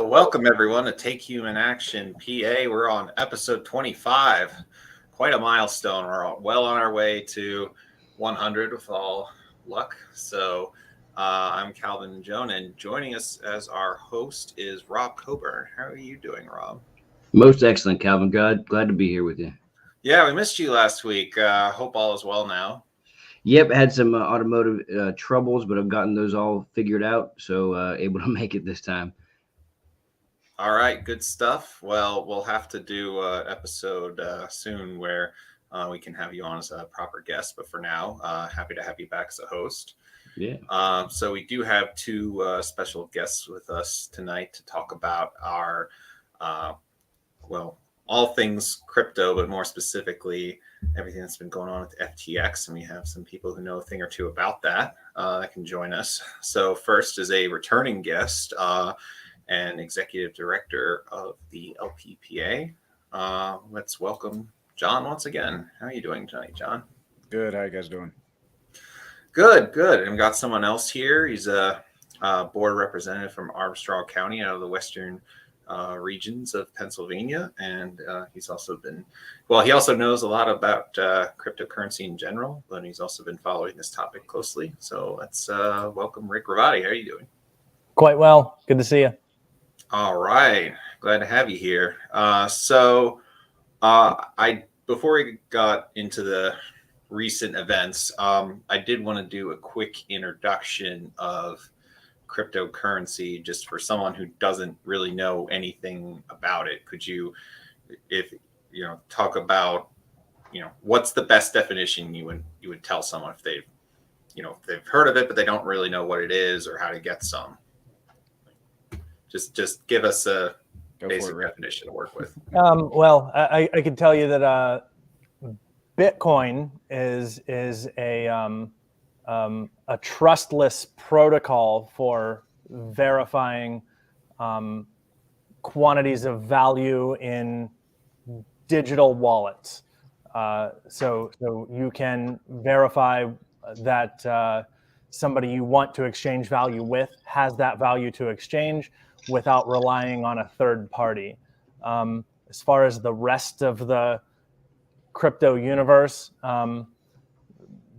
So, welcome everyone to Take Human Action PA. We're on episode 25. Quite a milestone. We're well on our way to 100 with all luck. So, I'm Calvin Joan, and joining us as our host is Rob Coburn. How are you doing, Rob? Most excellent, Calvin. Glad to be here with you. Yeah, we missed you last week. Hope all is well now. Yep, had some automotive troubles, but I've gotten those all figured out, so able to make it this time. All right, good stuff. Well, we'll have to do an episode soon where we can have you on as a proper guest. But for now, happy to have you back as a host. Yeah. So we do have two special guests with us tonight to talk about our, all things crypto, but more specifically, everything that's been going on with FTX. And we have some people who know a thing or two about that that can join us. So first is a returning guest. And Executive Director of the LPPA. Let's welcome Jon once again. How are you doing tonight, Jon? Good. How you guys doing? Good. And we got someone else here. He's a board representative from Armstrong County out of the western regions of Pennsylvania. And he also knows a lot about cryptocurrency in general, but he's also been following this topic closely. So let's welcome Rick Ravotti. How are you doing? Quite well. Good to see you. All right, glad to have you here. Before we got into the recent events, I did want to do a quick introduction of cryptocurrency, just for someone who doesn't really know anything about it. Could you, talk about, what's the best definition you would tell someone if they've heard of it but they don't really know what it is or how to get some? Just give us a basic definition to work with. I can tell you that Bitcoin is a trustless protocol for verifying quantities of value in digital wallets. So you can verify that somebody you want to exchange value with has that value to exchange without relying on a third party. As far as the rest of the crypto universe,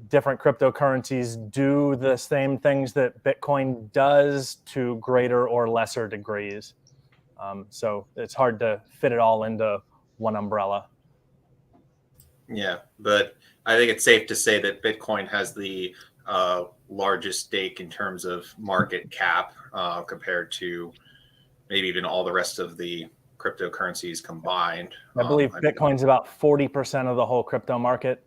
different cryptocurrencies do the same things that Bitcoin does to greater or lesser degrees. So it's hard to fit it all into one umbrella. Yeah, but I think it's safe to say that Bitcoin has the largest stake in terms of market cap compared to maybe even all the rest of the cryptocurrencies combined. I believe Bitcoin's about 40% of the whole crypto market.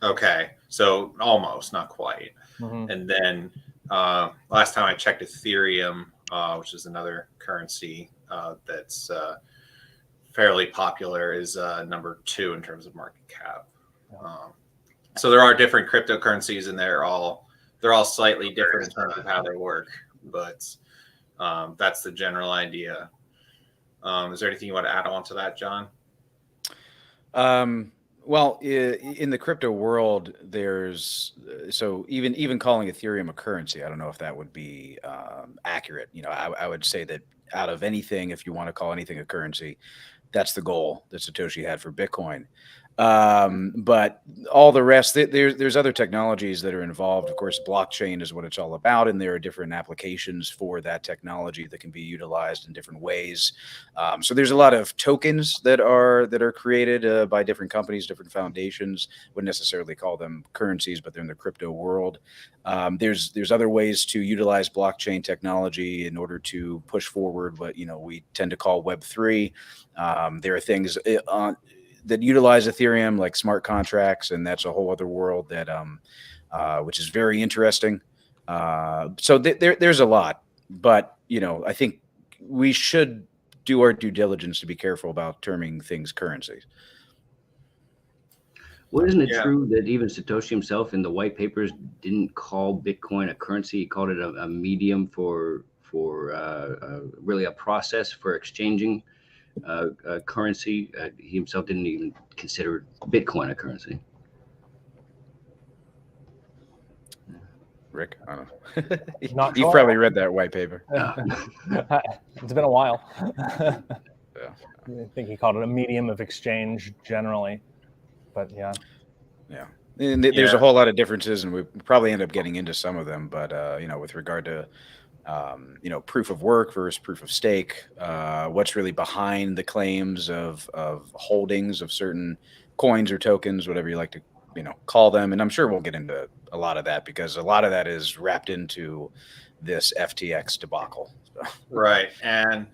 Okay, so almost, not quite. Mm-hmm. And then last time I checked, Ethereum, which is another currency that's fairly popular, is number 2 in terms of market cap. So there are different cryptocurrencies, and they're all slightly different in terms of how they work, but that's the general idea. Is there anything you want to add on to that, Jon? Well, in the crypto world, there's even calling Ethereum a currency, I don't know if that would be accurate. I would say that out of anything, if you want to call anything a currency, that's the goal that Satoshi had for Bitcoin. But all the rest, there's other technologies that are involved. Of course, blockchain is what it's all about, and there are different applications for that technology that can be utilized in different ways. So there's a lot of tokens that are created by different companies, different foundations. Wouldn't necessarily call them currencies, but they're in the crypto world. There's other ways to utilize blockchain technology in order to push forward what we tend to call Web3. There are things that utilize Ethereum, like smart contracts, and that's a whole other world that which is very interesting. So there's a lot, but I think we should do our due diligence to be careful about terming things currencies. Well, isn't it true that even Satoshi himself in the white papers didn't call Bitcoin a currency? He called it a medium for really a process for exchanging currency. He himself didn't even consider Bitcoin a currency. Rick? I don't know. Not You've sure. probably read that white paper. It's been a while. Yeah. I think he called it a medium of exchange generally, but yeah. Yeah. And there's a whole lot of differences, and we probably end up getting into some of them. But with regard to proof of work versus proof of stake, what's really behind the claims of holdings of certain coins or tokens, whatever you like to call them. And I'm sure we'll get into a lot of that because a lot of that is wrapped into this FTX debacle. So. Right, and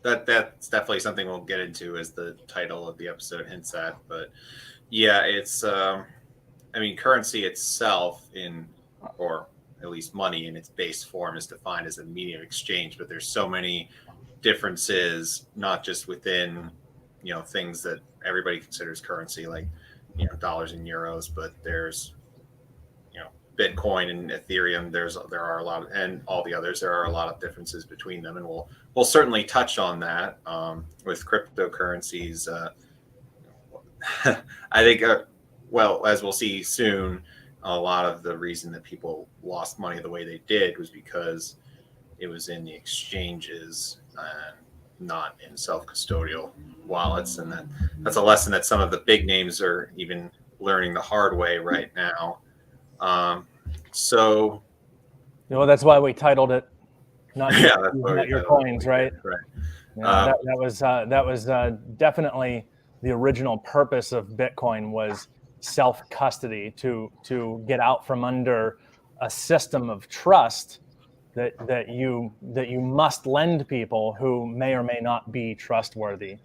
that's definitely something we'll get into, as the title of the episode hints at. But yeah, it's currency itself, or at least money in its base form, is defined as a medium of exchange, but there's so many differences, not just within things that everybody considers currency, like dollars and euros, but there's Bitcoin and Ethereum. There are a lot, and all the others. There are a lot of differences between them, and we'll certainly touch on that with cryptocurrencies. I think, as we'll see soon, a lot of the reason that people lost money the way they did was because it was in the exchanges and not in self-custodial wallets, and that's a lesson that some of the big names are even learning the hard way right now. So, that's why we titled it "Not that's Not Your Coins," right? Right. Yeah, that was definitely the original purpose of Bitcoin, was self-custody, to get out from under a system of trust that you must lend people who may or may not be trustworthy,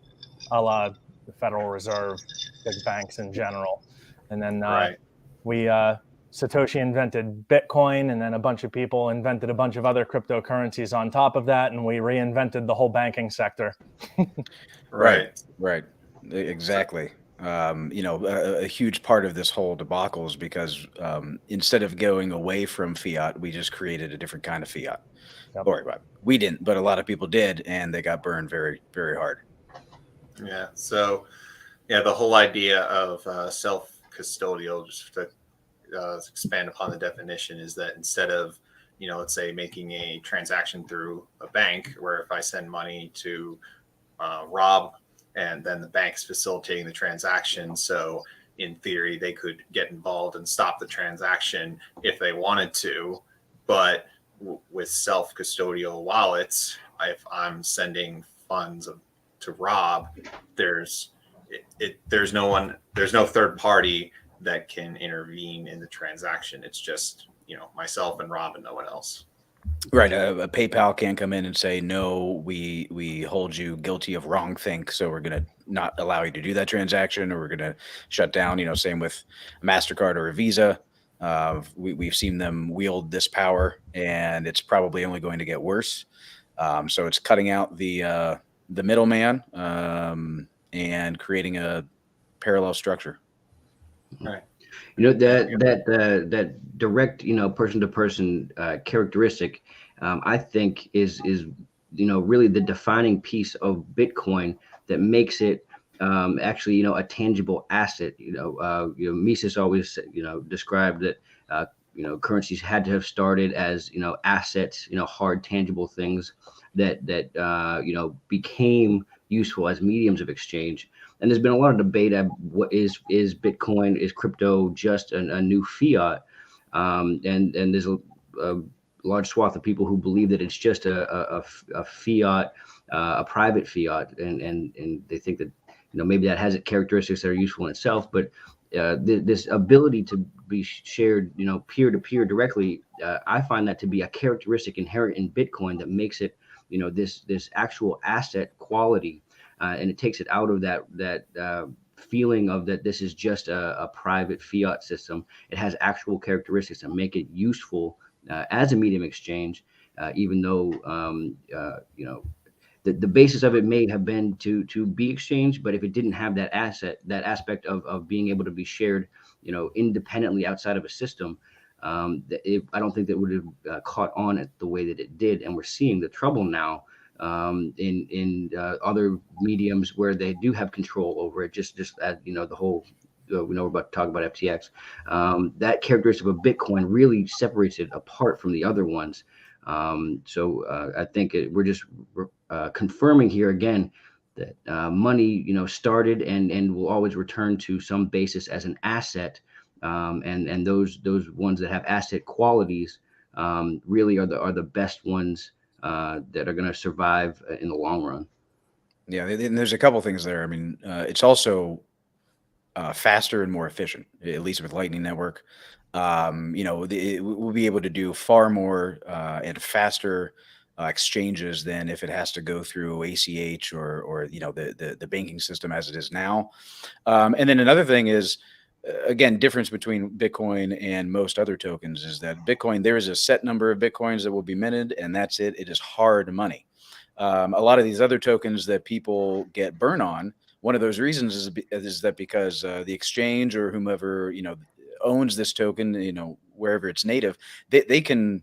a la the Federal Reserve, big banks in general. And then Satoshi invented Bitcoin, and then a bunch of people invented a bunch of other cryptocurrencies on top of that, and we reinvented the whole banking sector. Right. Exactly. A huge part of this whole debacle is because instead of going away from fiat, we just created a different kind of fiat. Yep. Or we didn't, but a lot of people did, and they got burned very, very hard. Yeah. So, the whole idea of self-custodial, just to expand upon the definition, is that instead of, let's say, making a transaction through a bank, where if I send money to Rob, and then the bank's facilitating the transaction, so in theory they could get involved and stop the transaction if they wanted to. But with self-custodial wallets, if I'm sending funds to Rob, there's no third party that can intervene in the transaction. It's just myself and Rob and no one else. Right. A PayPal can't come in and say, no, we hold you guilty of wrongthink, so we're going to not allow you to do that transaction, or we're going to shut down. Same with a MasterCard or a Visa. We've seen them wield this power, and it's probably only going to get worse. So it's cutting out the middleman and creating a parallel structure. Right. That direct, person to person characteristic, I think is really the defining piece of Bitcoin that makes it actually, a tangible asset. Mises always, described that, currencies had to have started as, assets, hard, tangible things that became useful as mediums of exchange. And there's been a lot of debate of what is Bitcoin, is crypto just a new fiat? And there's a large swath of people who believe that it's just a fiat, a private fiat, and they think that maybe that has characteristics that are useful in itself. But this ability to be shared, peer to peer directly, I find that to be a characteristic inherent in Bitcoin that makes it, this actual asset quality. And it takes it out of that feeling of that this is just a private fiat system. It has actual characteristics that make it useful as a medium exchange, even though the basis of it may have been to be exchanged. But if it didn't have that aspect of being able to be shared, independently outside of a system, I don't think that would have caught on it the way that it did. And we're seeing the trouble now in other mediums where they do have control over it, just as the whole we know we're about to talk about FTX. That characteristic of Bitcoin really separates it apart from the other ones. So I think we're just confirming here again that money, started and will always return to some basis as an asset, and those ones that have asset qualities really are the best ones that are going to survive in the long run. Yeah, and there's a couple things there. I mean, it's also faster and more efficient, at least with Lightning Network. We'll be able to do far more and faster exchanges than if it has to go through ACH or the banking system as it is now. And then another thing is, again, difference between Bitcoin and most other tokens is that Bitcoin, there is a set number of Bitcoins that will be minted, and that's it. It is hard money. A lot of these other tokens that people get burn on, one of those reasons is that because the exchange or whomever owns this token, wherever it's native, they can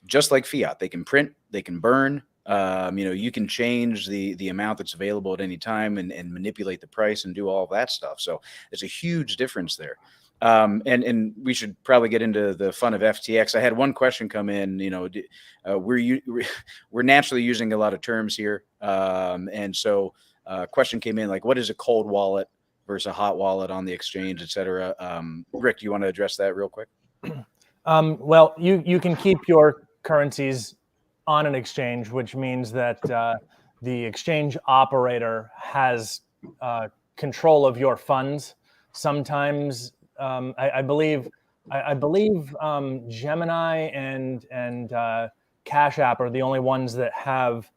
just like fiat, they can print, they can burn. You can change the amount that's available at any time and manipulate the price and do all of that stuff. So there's a huge difference there. And we should probably get into the fun of FTX. I had one question come in. We're naturally using a lot of terms here, and so question came in like, what is a cold wallet versus a hot wallet on the exchange, et cetera? Rick, do you want to address that real quick? Well, you can keep your currencies on an exchange, which means that the exchange operator has control of your funds. Sometimes I believe Gemini and Cash App are the only ones that have,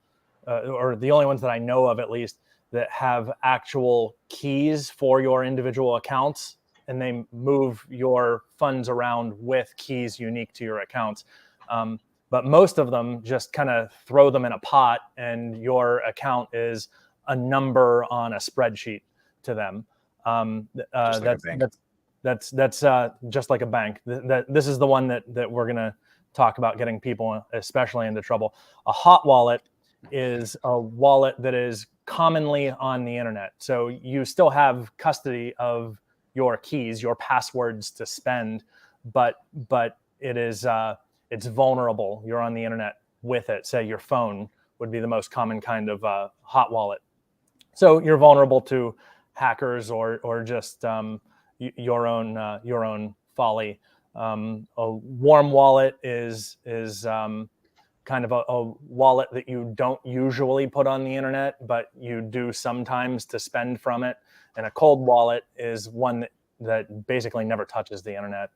or the only ones that I know of at least, that have actual keys for your individual accounts, and they move your funds around with keys unique to your accounts. But most of them just kind of throw them in a pot, and your account is a number on a spreadsheet to them. That's just like a bank. This is the one that we're going to talk about getting people especially into trouble. A hot wallet is a wallet that is commonly on the internet. So you still have custody of your keys, your passwords to spend, but it is it's vulnerable. You're on the internet with it. Say your phone would be the most common kind of hot wallet. So you're vulnerable to hackers or just your own folly. A warm wallet is kind of a wallet that you don't usually put on the internet, but you do sometimes to spend from it. And a cold wallet is one that basically never touches the internet.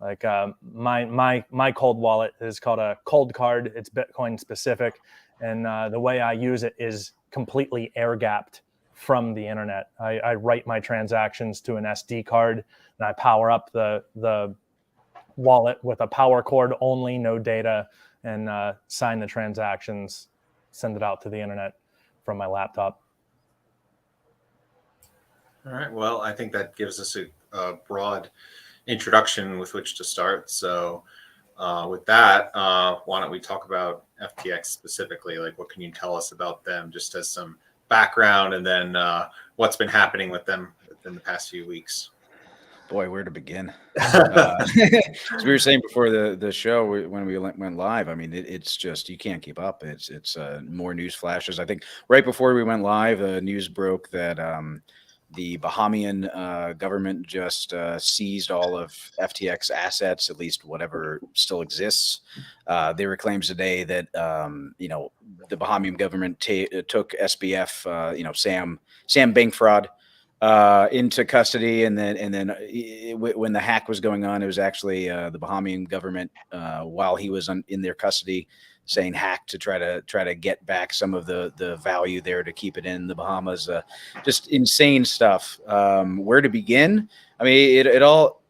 Like my cold wallet is called a cold card. It's Bitcoin specific, and the way I use it is completely air gapped from the internet. I write my transactions to an SD card, and I power up the wallet with a power cord only, no data, and sign the transactions, send it out to the internet from my laptop. All right. Well, I think that gives us a broad introduction with which to start. So with that, why don't we talk about FTX specifically? Like, what can you tell us about them just as some background, and then what's been happening with them in the past few weeks? Boy, where to begin? As we were saying before the show, when we went live, I mean, it's just, you can't keep up. It's more news flashes. I think right before we went live, news broke that the Bahamian government just seized all of FTX assets, at least whatever still exists. There were claims today that the Bahamian government took SBF, Sam Bankfraud, into custody, and then when the hack was going on, it was actually the Bahamian government, while he was in their custody, saying hack to try to get back some of the value there to keep it in the Bahamas. Just insane stuff. Where to begin? I mean, it all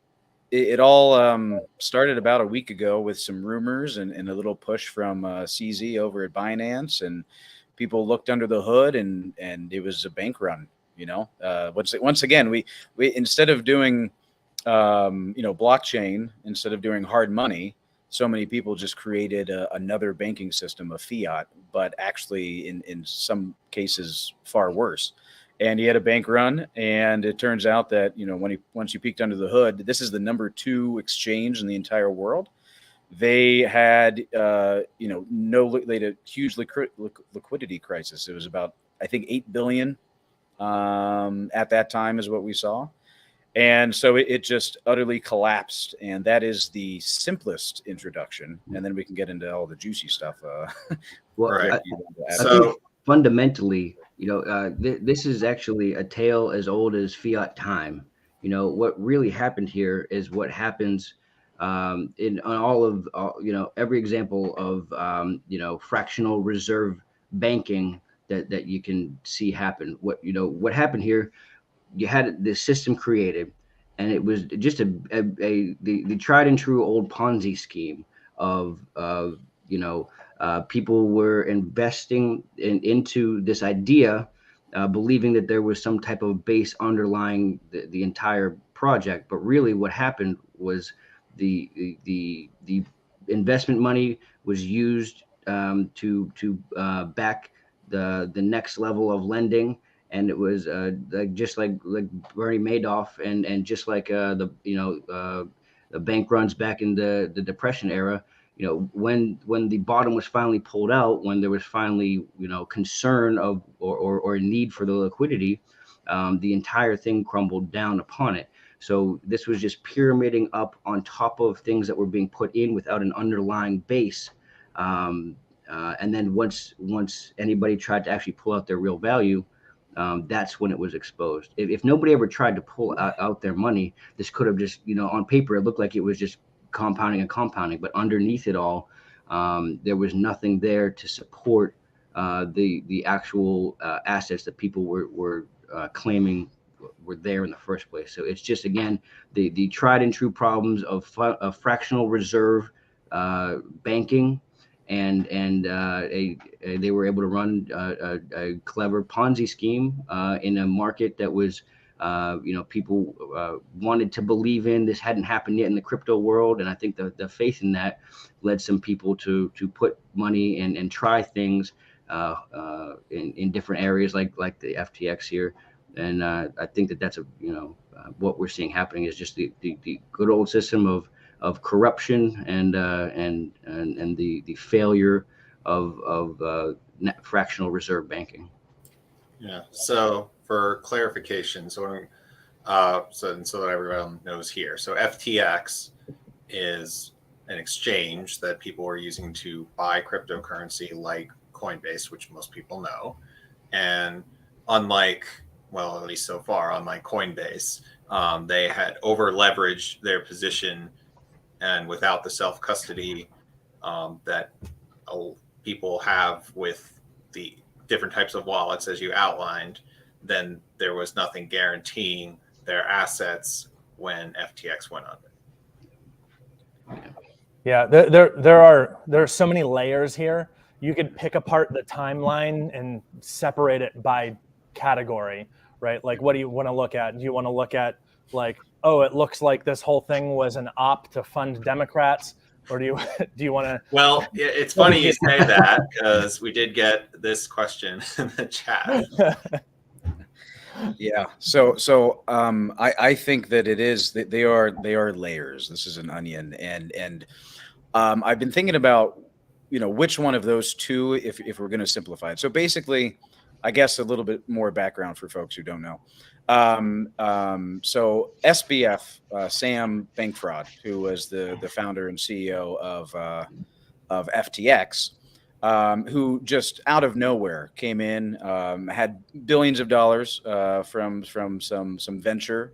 started about a week ago with some rumors and a little push from CZ over at Binance, and people looked under the hood, and it was a bank run. Once again, we instead of doing blockchain, instead of doing hard money, so many people just created another banking system of fiat, but actually in some cases far worse. and he had a bank run. And it turns out that, once you peeked under the hood, this is the number 2 exchange in the entire world. They had, they had a huge liquidity crisis. It was about, I think, 8 billion at that time is what we saw. And so it just utterly collapsed. And that is the simplest introduction. And then we can get into all the juicy stuff. Well, Right. I think fundamentally, this is actually a tale as old as fiat time. What really happened here is what happens in on all of every example of fractional reserve banking that you can see happen. What happened here? You had this system created, and it was just the tried and true old Ponzi scheme of people were investing into this idea, believing that there was some type of base underlying the entire project. But really, what happened was the investment money was used to back the next level of lending. And it was just like Bernie Madoff, and just like the bank runs back in the Depression era. When the bottom was finally pulled out, when there was finally concern of or need for the liquidity, the entire thing crumbled down upon it. So this was just pyramiding up on top of things that were being put in without an underlying base. And then once anybody tried to actually pull out their real value, that's when it was exposed. If nobody ever tried to pull out their money, this could have just, on paper, it looked like it was just compounding and compounding. But underneath it all, there was nothing there to support the actual assets that people were claiming were there in the first place. So it's just, again, the tried and true problems of fractional reserve banking. And they were able to run a clever Ponzi scheme in a market that was, people wanted to believe in. This hadn't happened yet in the crypto world, and I think the faith in that led some people to put money and try things in different areas, like the FTX here. And I think that's what we're seeing happening is just the good old system of corruption and the failure of fractional reserve banking. Yeah. So for clarification, so that everyone knows here, so FTX is an exchange that people are using to buy cryptocurrency, like Coinbase, which most people know, and unlike, well, at least so far, unlike Coinbase, they had over leveraged their position. And without the self-custody that people have with the different types of wallets, as you outlined, then there was nothing guaranteeing their assets when FTX went under. Yeah, there are so many layers here. You could pick apart the timeline and separate it by category, right? Like, what do you want to look at? Do you want to look at, like, oh, it looks like this whole thing was an op to fund Democrats, or do you want to? Well, it's funny you say that, because we did get this question in the chat. Yeah. So I think that it is that they are layers. This is an onion, and I've been thinking about which one of those two, if we're going to simplify it. So basically, I guess a little bit more background for folks who don't know. So SBF, Sam Bankfraud, who was the founder and CEO of FTX, who just out of nowhere came in, had billions of dollars from some venture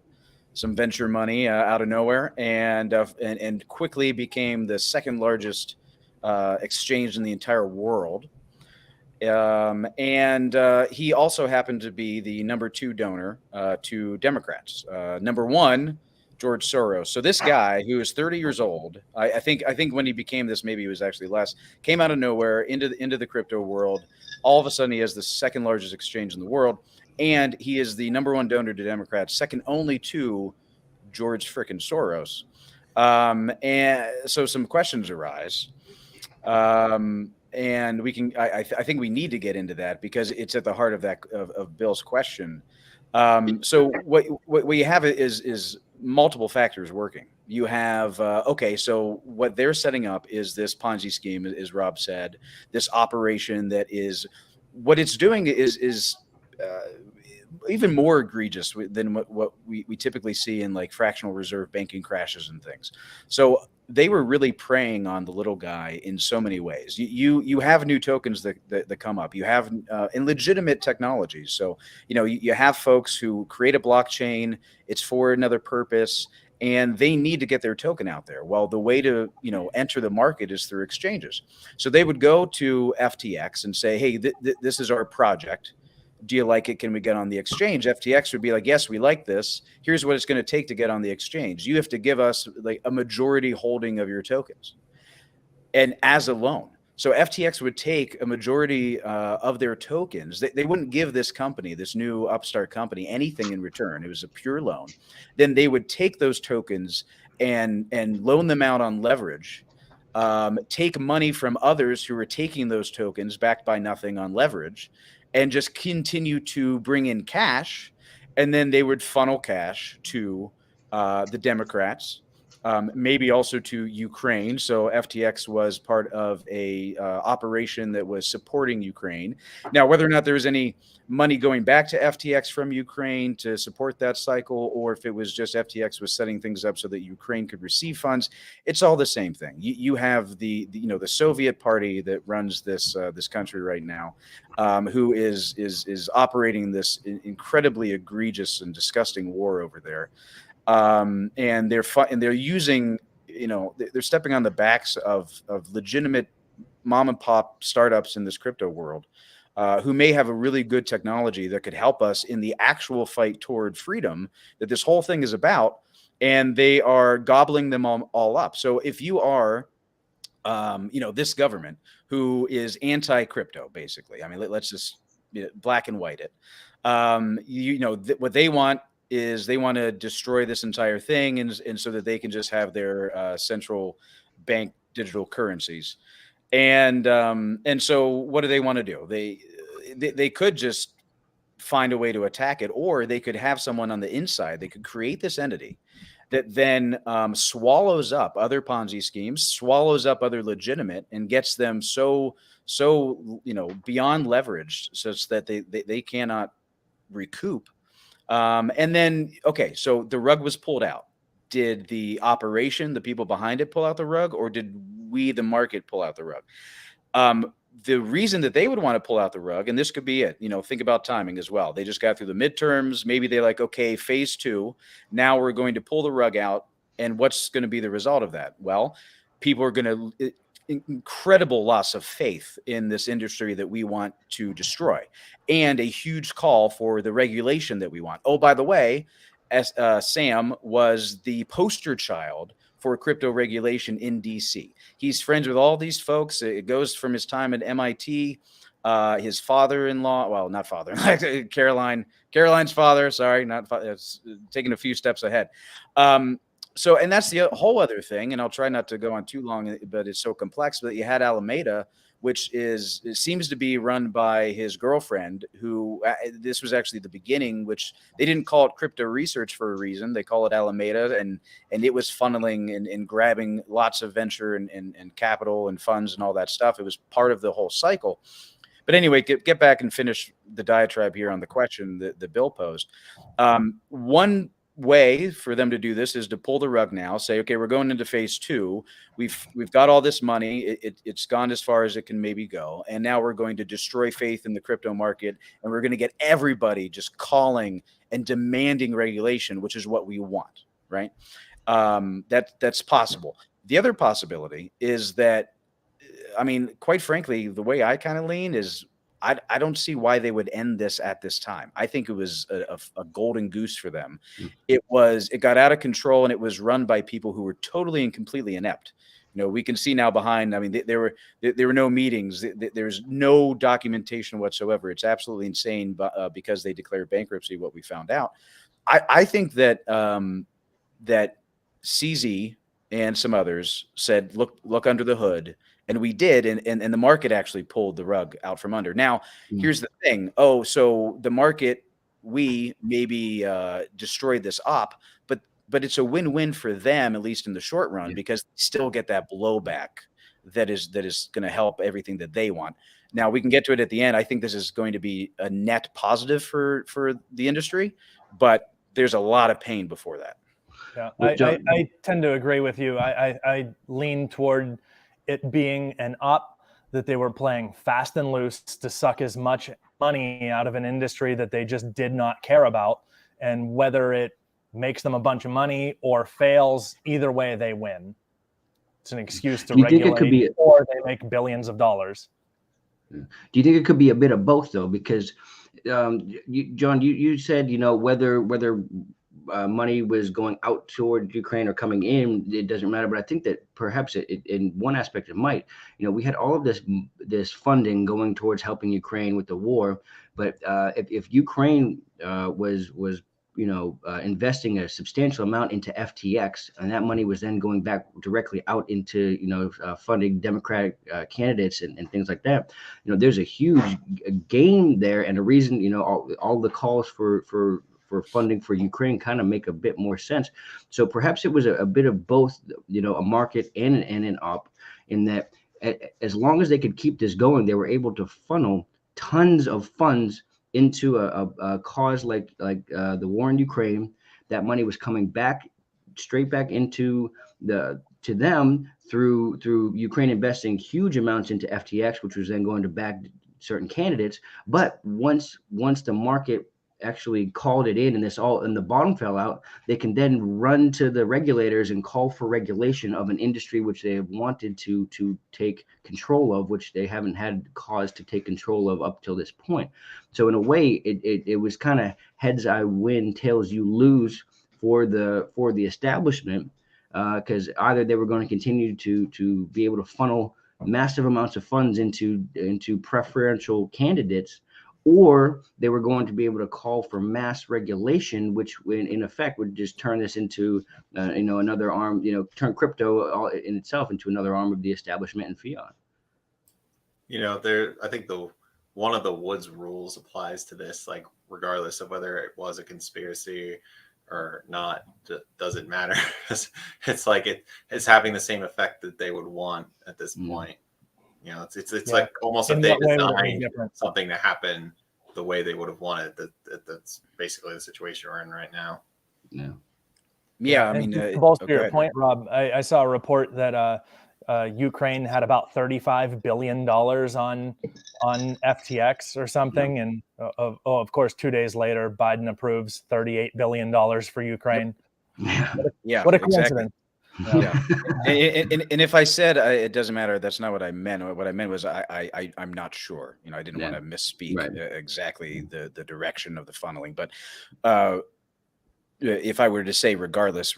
money out of nowhere, and quickly became the second largest exchange in the entire world. And he also happened to be the number 2 donor to Democrats. Number 1, George Soros. So this guy, who is 30 years old, I think when he became this, maybe he was actually less, came out of nowhere into the crypto world. All of a sudden, he has the second largest exchange in the world, and he is the number 1 donor to Democrats, second only to George frickin' Soros. And so some questions arise. and we can. I think we need to get into that because it's at the heart of of Bill's question. So what you have is multiple factors working. You have okay, so what they're setting up is this Ponzi scheme, as Rob said, this operation that is what it's doing is even more egregious than what we typically see in like fractional reserve banking crashes and things. So they were really preying on the little guy in so many ways. You have new tokens that come up. You have in legitimate technologies. So you have folks who create a blockchain. It's for another purpose, and they need to get their token out there. Well, the way to enter the market is through exchanges. So they would go to FTX and say, "Hey, this is our project. Do you like it? Can we get on the exchange?" FTX would be like, "Yes, we like this. Here's what it's going to take to get on the exchange. You have to give us like a majority holding of your tokens and as a loan." So FTX would take a majority of their tokens. They wouldn't give this company, this new upstart company, anything in return. It was a pure loan. Then they would take those tokens and loan them out on leverage, take money from others who were taking those tokens backed by nothing on leverage, and just continue to bring in cash. And then they would funnel cash to the Democrats, maybe also to Ukraine. So FTX was part of a operation that was supporting Ukraine. Now, whether or not there was any money going back to FTX from Ukraine to support that cycle, or if it was just FTX was setting things up so that Ukraine could receive funds, it's all the same thing. You have the Soviet party that runs this country right now, who is operating this incredibly egregious and disgusting war over there. And they're using, they're stepping on the backs of legitimate mom and pop startups in this crypto world, who may have a really good technology that could help us in the actual fight toward freedom that this whole thing is about. And they are gobbling them all up. So if you are, this government who is anti-crypto, basically, I mean, let's just black and white it. What they want is they want to destroy this entire thing, and so that they can just have their central bank digital currencies. And so what do they want to do? They could just find a way to attack it, or they could have someone on the inside. They could create this entity that then swallows up other Ponzi schemes, swallows up other legitimate, and gets them so beyond leveraged such that they cannot recoup. And then, okay, so the rug was pulled out. Did the operation, the people behind it, pull out the rug, or did we, the market, pull out the rug? The reason that they would want to pull out the rug, and this could be it, think about timing as well. They just got through the midterms. Maybe they're like, okay, phase 2, now we're going to pull the rug out. And what's going to be the result of that? Well, people are going to incredible loss of faith in this industry that we want to destroy, and a huge call for the regulation that we want. Oh, by the way, Sam was the poster child for crypto regulation in DC. He's friends with all these folks. It goes from his time at MIT. His father-in-law, well, not father, Caroline's father. Sorry, not taking a few steps ahead. So, and that's the whole other thing, and I'll try not to go on too long, but it's so complex. But you had Alameda, which it seems to be run by his girlfriend, who this was actually the beginning, which they didn't call it crypto research for a reason. They call it Alameda, and it was funneling and grabbing lots of venture and capital and funds and all that stuff. It was part of the whole cycle. But anyway, get back and finish the diatribe here on the question that Bill posed. One way for them to do this is to pull the rug now, say, okay, we're going into phase 2. We've got all this money. It's gone as far as it can maybe go. And now we're going to destroy faith in the crypto market. And we're going to get everybody just calling and demanding regulation, which is what we want, right? That's possible. The other possibility is that, I mean, quite frankly, the way I kind of lean is I don't see why they would end this at this time. I think it was a golden goose for them. It got out of control, and it was run by people who were totally and completely inept. We can see now behind. I mean, there were no meetings. There's no documentation whatsoever. It's absolutely insane. Because they declared bankruptcy, what we found out. I think that that CZ and some others said, look under the hood, And we did, and the market actually pulled the rug out from under. Now, Mm. here's the thing. Oh, so the market, we maybe destroyed this op, but it's a win-win for them, at least in the short run, Yeah. because they still get that blowback that is going to help everything that they want. Now, we can get to it at the end. I think this is going to be a net positive for the industry, but there's a lot of pain before that. Yeah, Well, John- I tend to agree with you. I lean toward it being an op that they were playing fast and loose to suck as much money out of an industry that they just did not care about. And whether it makes them a bunch of money or fails, either way they win. It's an excuse to Do you think it regulate, could be- or they make billions of dollars. Do you think it could be a bit of both though? Because John, you said, you know, whether money was going out toward Ukraine or coming in, it doesn't matter. But I think that perhaps it in one aspect it might. You know, we had all of this funding going towards helping Ukraine with the war, but if Ukraine was investing a substantial amount into FTX, and that money was then going back directly out into funding Democratic candidates and things like that. You know, there's a huge gain there, and a reason all the calls for funding for Ukraine kind of make a bit more sense. So perhaps it was a bit of both, a market and an op, in that as long as they could keep this going, they were able to funnel tons of funds into a cause like the war in Ukraine. That money was coming straight back into to them through Ukraine investing huge amounts into FTX, which was then going to back certain candidates. But once the market actually called it in, and the bottom fell out, they can then run to the regulators and call for regulation of an industry which they have wanted to take control of, which they haven't had cause to take control of up till this point. So in a way, it was kind of heads I win, tails you lose for the establishment, because either they were going to continue to be able to funnel massive amounts of funds into preferential candidates, or they were going to be able to call for mass regulation, which in effect would just turn this into another arm, turn crypto in itself into another arm of the establishment and fiat. I think one of the Woods rules applies to this, like regardless of whether it was a conspiracy or not, doesn't matter. It's like it's having the same effect that they would want at this point. It's like almost if they designed something to happen the way they would have wanted. That's basically the situation we're in right now. Yeah. I mean, to bolster your point, Rob, I saw a report that Ukraine had about $35 billion on FTX or something, and of course, 2 days later, Biden approves $38 billion for Ukraine. Yeah, what a coincidence! Exactly. Yeah. And if I said it doesn't matter, that's not what I meant. What I meant was I'm not sure. I didn't want to misspeak exactly the direction of the funneling. But if I were to say regardless,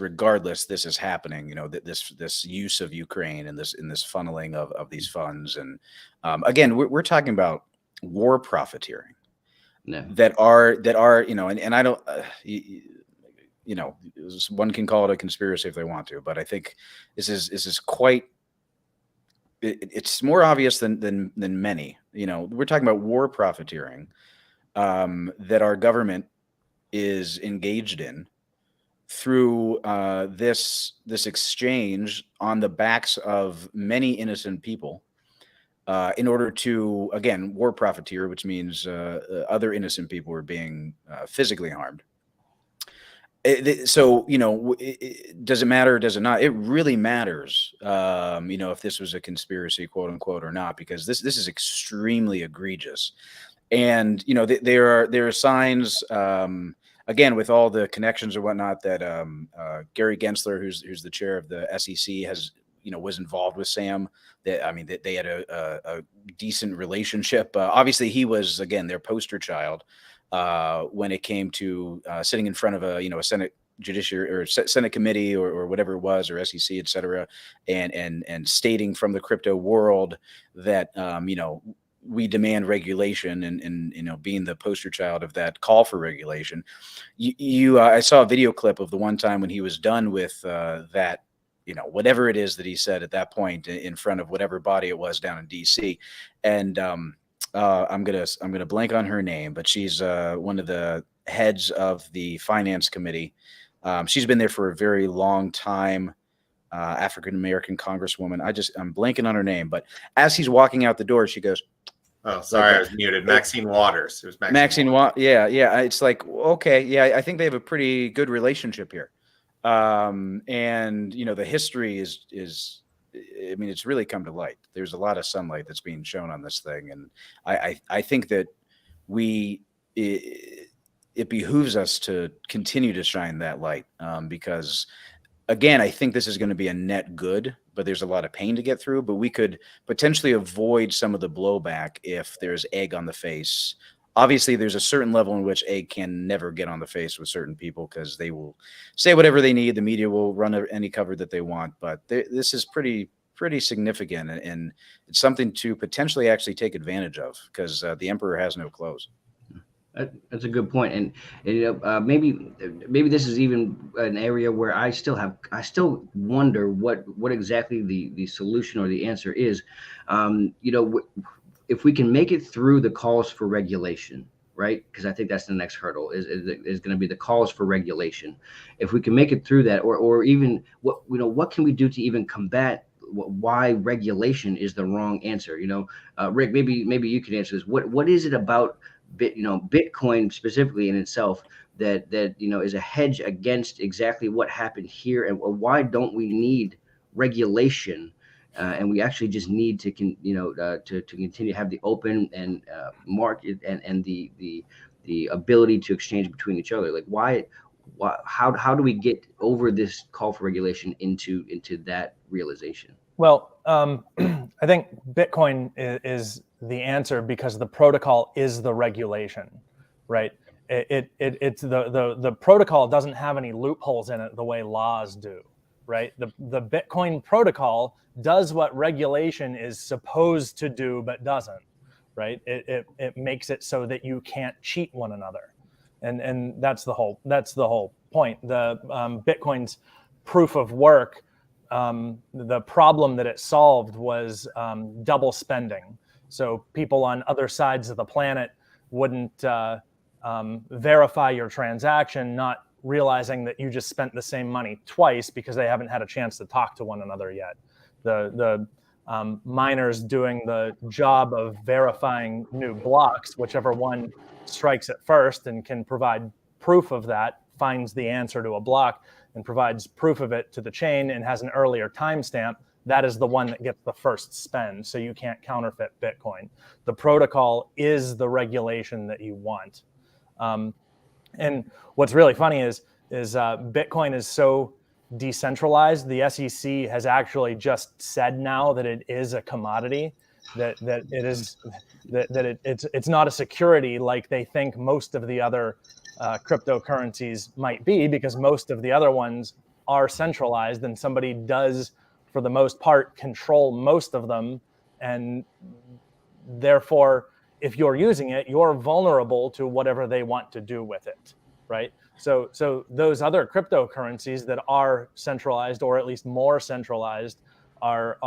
this is happening. This use of Ukraine and this funneling of these funds, and again, we're talking about war profiteering that are and I don't. One can call it a conspiracy if they want to, but I think this is quite. It's more obvious than many. We're talking about war profiteering that our government is engaged in through this exchange on the backs of many innocent people, in order to, again, war profiteer, which means other innocent people are being physically harmed. So, does it matter or does it not? It really matters, if this was a conspiracy, quote unquote, or not, because this is extremely egregious. And, there are signs, again, with all the connections or whatnot, that Gary Gensler, who's the chair of the SEC, was involved with Sam. That they had a decent relationship. Obviously, he was, again, their poster child when it came to sitting in front of a Senate judiciary or Senate committee or whatever it was, or SEC, et cetera, and stating from the crypto world that we demand regulation, and being the poster child of that call for regulation. I saw a video clip of the one time when he was done with that whatever it is that he said at that point in front of whatever body it was down in DC. And I'm gonna blank on her name, but she's one of the heads of the finance committee. She's been there for a very long time. African American Congresswoman. I'm blanking on her name, but as he's walking out the door, she goes, "Oh, sorry, I was muted." Maxine Waters. It was Maxine Waters. Yeah. It's like, okay, yeah, I think they have a pretty good relationship here. And the history is I mean, it's really come to light. There's a lot of sunlight that's being shown on this thing, and I think that it behooves us to continue to shine that light, because again, I think this is going to be a net good, but there's a lot of pain to get through. But we could potentially avoid some of the blowback if there's egg on the face. Obviously, there's a certain level in which egg can never get on the face with certain people because they will say whatever they need. The media will run any cover that they want. But this is pretty significant, and it's something to potentially actually take advantage of, because the emperor has no clothes. That's a good point, and maybe this is even an area where I still wonder what exactly the solution or the answer is. If we can make it through the calls for regulation, right? Because I think that's the next hurdle is going to be the calls for regulation. If we can make it through that, or even what can we do to even combat why regulation is the wrong answer? Rick, maybe you can answer this. What is it about Bitcoin specifically in itself that is a hedge against exactly what happened here, and why don't we need regulation, and we actually just need to continue to have the open and market and the ability to exchange between each other? Like how do we get over this call for regulation into that realization? Well, I think Bitcoin is the answer because the protocol is the regulation, right? It's the protocol doesn't have any loopholes in it the way laws do, right? The Bitcoin protocol does what regulation is supposed to do but doesn't, right? It makes it so that you can't cheat one another, and that's the whole point. The Bitcoin's proof of work. The problem that it solved was double spending. So people on other sides of the planet wouldn't verify your transaction, not realizing that you just spent the same money twice because they haven't had a chance to talk to one another yet. The miners doing the job of verifying new blocks, whichever one strikes it first and can provide proof of that, finds the answer to a block and provides proof of it to the chain and has an earlier timestamp, that is the one that gets the first spend. So you can't counterfeit Bitcoin. The protocol is the regulation that you want. And what's really funny is Bitcoin is so decentralized. The SEC has actually just said now that it is a commodity, that it's not a security like they think most of the other cryptocurrencies might be, because most of the other ones are centralized and somebody does, for the most part, control most of them. And therefore, if you're using it, you're vulnerable to whatever they want to do with it, right? So those other cryptocurrencies that are centralized, or at least more centralized, are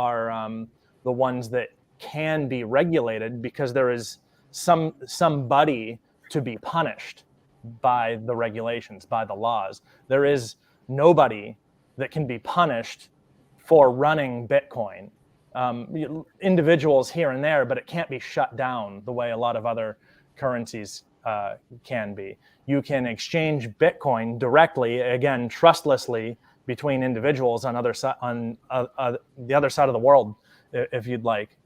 the ones that can be regulated, because there is somebody to be punished by the regulations, by the laws. There is nobody that can be punished for running Bitcoin. Individuals here and there, but it can't be shut down the way a lot of other currencies can be. You can exchange Bitcoin directly, again, trustlessly, between individuals on the other side of the world, if you'd like.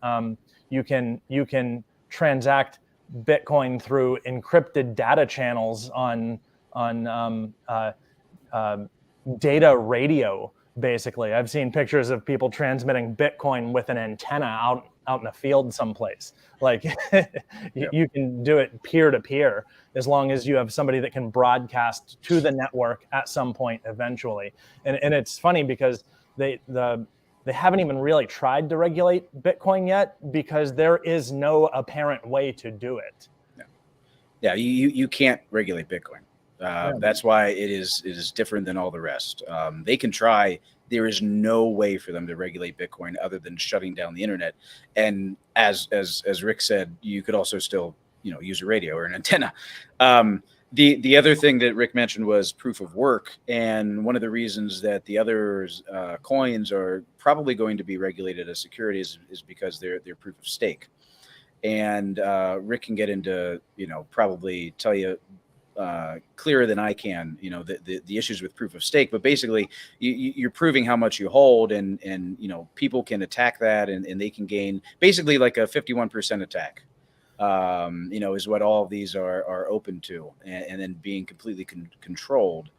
You can transact Bitcoin through encrypted data channels on data radio. Basically, I've seen pictures of people transmitting Bitcoin with an antenna out in a field someplace. Like you can do it peer to peer, as long as you have somebody that can broadcast to the network at some point eventually. And it's funny because they haven't even really tried to regulate Bitcoin yet, because there is no apparent way to do it. Yeah, you can't regulate Bitcoin. That's why it is different than all the rest. They can try there is no way for them to regulate Bitcoin other than shutting down the internet. And as Rick said, you could also still, use a radio or an antenna. The other thing that Rick mentioned was proof of work, and one of the reasons that the other coins are probably going to be regulated as securities is because they're proof of stake. And Rick can get into, probably tell you clearer than I can, the issues with proof of stake. But basically, you're proving how much you hold, and people can attack that, and they can gain basically like a 51% attack. Is what all of these are open to, and then being completely controlled.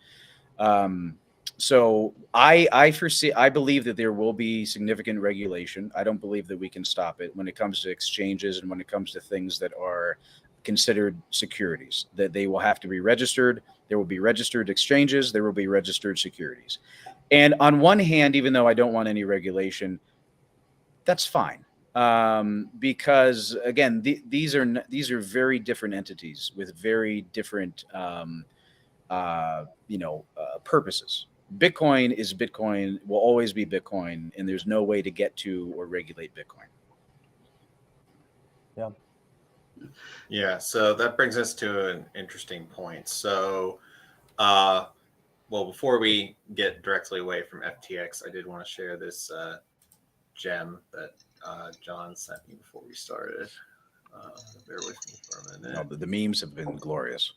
So I believe that there will be significant regulation. I don't believe that we can stop it when it comes to exchanges and when it comes to things that are considered securities, that they will have to be registered. There will be registered exchanges. There will be registered securities. And on one hand, even though I don't want any regulation, that's fine. Because again, these are very different entities with very different, purposes. Bitcoin is Bitcoin, will always be Bitcoin, and there's no way to get to or regulate Bitcoin. Yeah. Yeah. So that brings us to an interesting point. So, before we get directly away from FTX, I did want to share this gem that Jon sent me before we started. Bear with me for a minute. No, the memes have been glorious.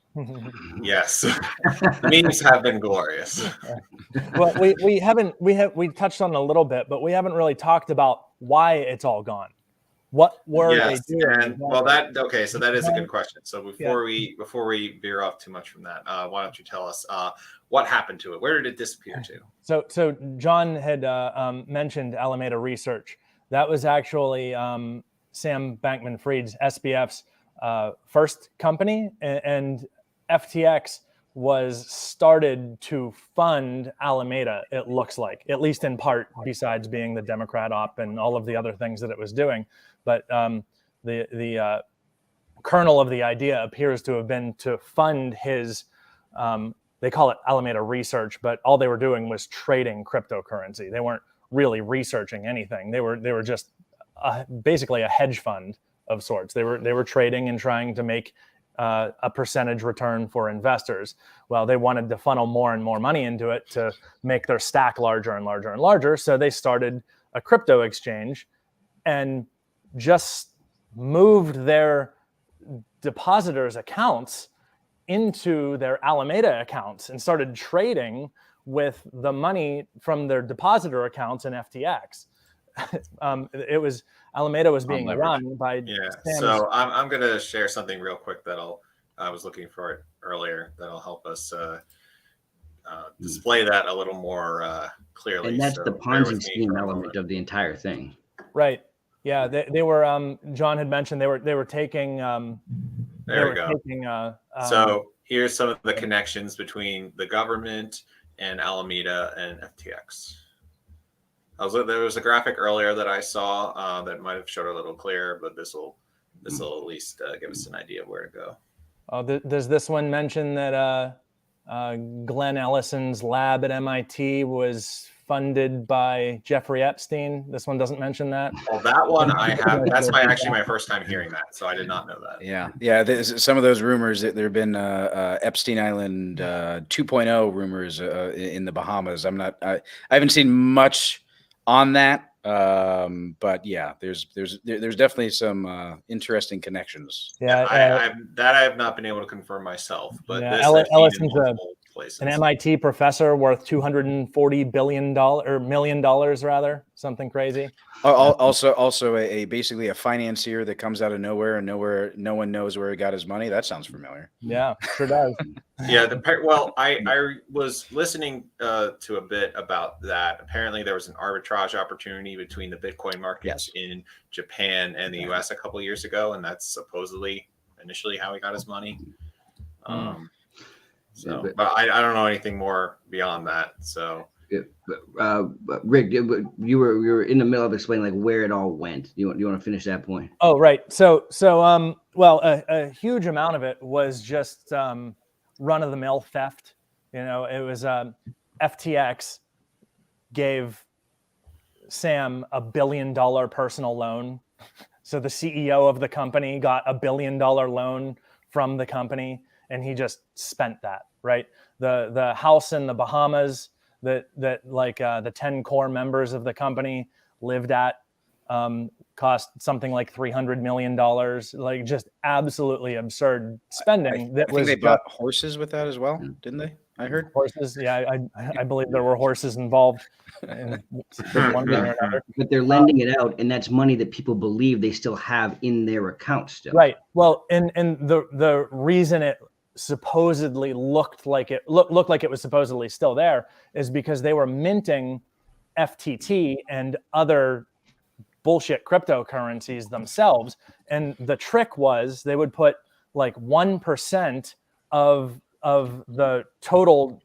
Yes, the memes have been glorious. Well, we touched on it a little bit, but we haven't really talked about why it's all gone. What were they doing? So that is a good question. So before we veer off too much from that, why don't you tell us what happened to it? Where did it disappear to? So Jon had mentioned Alameda Research. That was actually Sam Bankman-Fried's SBF's first company, and FTX was started to fund Alameda, it looks like, at least in part, besides being the Democrat op and all of the other things that it was doing. But the kernel of the idea appears to have been to fund his, they call it Alameda Research, but all they were doing was trading cryptocurrency. They weren't really researching anything. They were just basically a hedge fund of sorts. They were trading and trying to make a percentage return for investors. Well, they wanted to funnel more and more money into it to make their stack larger and larger and larger. So they started a crypto exchange and just moved their depositors' accounts into their Alameda accounts and started trading with the money from their depositor accounts in FTX. Alameda was being run by Sam's. So I'm going to share something real quick I was looking for it earlier that'll help us display that a little more clearly. And that's the Ponzi scheme element of the entire thing. Right. Yeah. They were. Jon had mentioned they were taking. There we go. So here's some of the connections between the government and Alameda and FTX. There was a graphic earlier that I saw that might have showed a little clearer, but this will at least give us an idea of where to go. Does this one mention that Glenn Ellison's lab at MIT was funded by Jeffrey Epstein? This one doesn't mention that. Well, that one I have. That's my first time hearing that, so I did not know that. Yeah. Some of those rumors that there have been Epstein Island 2.0 rumors in the Bahamas. I haven't seen much on that, but yeah, there's definitely some interesting connections. Yeah, I have not been able to confirm myself, but Ellison's an MIT professor worth $240 million rather, something crazy. Also basically a financier that comes out of nowhere and no one knows where he got his money. That sounds familiar. Yeah, sure does. Yeah. I was listening to a bit about that. Apparently there was an arbitrage opportunity between the Bitcoin markets in Japan and the US a couple of years ago. And that's supposedly initially how he got his money. But I don't know anything more beyond that. So, Rick, you were in the middle of explaining like where it all went. You want to finish that point? Oh, right. So, a huge amount of it was just run of the mill theft. It was FTX gave Sam $1 billion personal loan. So the CEO of the company got $1 billion loan from the company, and he just spent that, right? The house in the Bahamas that like the 10 core members of the company lived at cost something like $300 million, like just absolutely absurd spending. I think they bought horses with that as well, didn't they? I heard horses. Yeah, I believe there were horses involved in one way or another. But they're lending it out, and that's money that people believe they still have in their account still. Right. Well, and the reason it supposedly looked like it was supposedly still there is because they were minting FTT and other bullshit cryptocurrencies themselves. And the trick was they would put like 1% of the total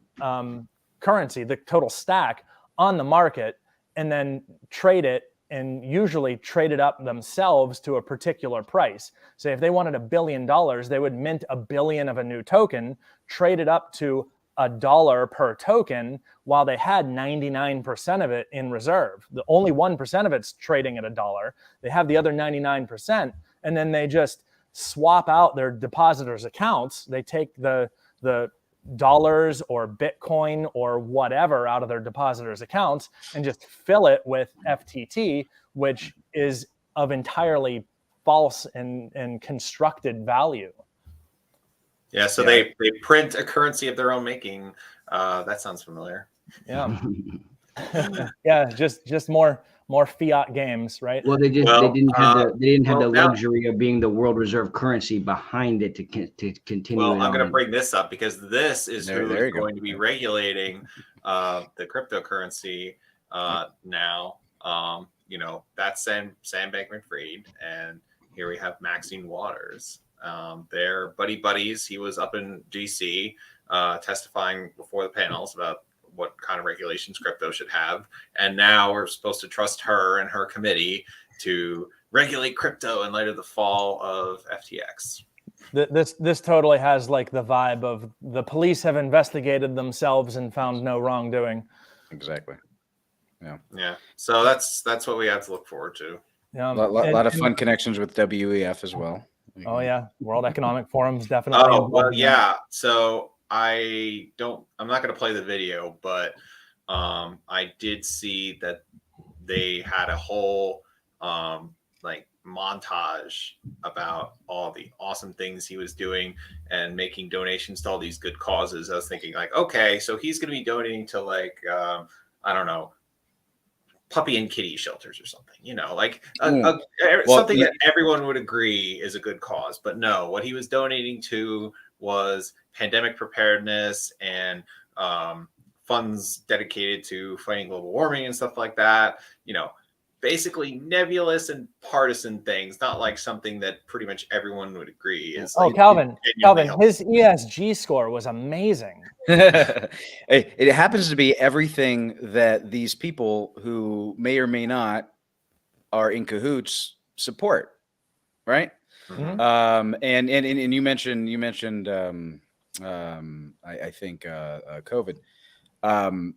currency, the total stack, on the market, and then trade it, and usually trade it up themselves to a particular price. So if they wanted $1 billion, they would mint 1 billion of a new token, trade it up to $1 per token, while they had 99% of it in reserve. The only 1% of it's trading at $1. They have the other 99%, and then they just swap out their depositors' accounts. They take the dollars or Bitcoin or whatever out of their depositors' accounts and just fill it with FTT, which is of entirely false and constructed value. Yeah, so they print a currency of their own making. That sounds familiar. Yeah. Yeah, just more fiat games, right? Well, they didn't have the luxury of being the world reserve currency behind it to continue. Well, I'm going to bring this up because this is who's going to be regulating the cryptocurrency now. That's Sam Bankman-Fried, and here we have Maxine Waters. They're buddies. He was up in DC testifying before the panels about what kind of regulations crypto should have. And now we're supposed to trust her and her committee to regulate crypto in light of the fall of FTX. This totally has like the vibe of the police have investigated themselves and found no wrongdoing. Exactly. Yeah. So that's what we have to look forward to. Yeah. A lot of fun connections with WEF as well. Oh yeah. World Economic Forum's definitely. Oh, well, yeah. So I'm not going to play the video, but I did see that they had a whole montage about all the awesome things he was doing and making donations to all these good causes. I was thinking like, okay, so he's going to be donating to I don't know, puppy and kitty shelters or something, something that everyone would agree is a good cause. But no, what he was donating to was pandemic preparedness and funds dedicated to fighting global warming and stuff like that. Basically nebulous and partisan things, not like something that pretty much everyone would agree is. Calvin, his ESG score was amazing. It happens to be everything that these people who may or may not are in cahoots support, right? Mm-hmm. And you mentioned I think COVID.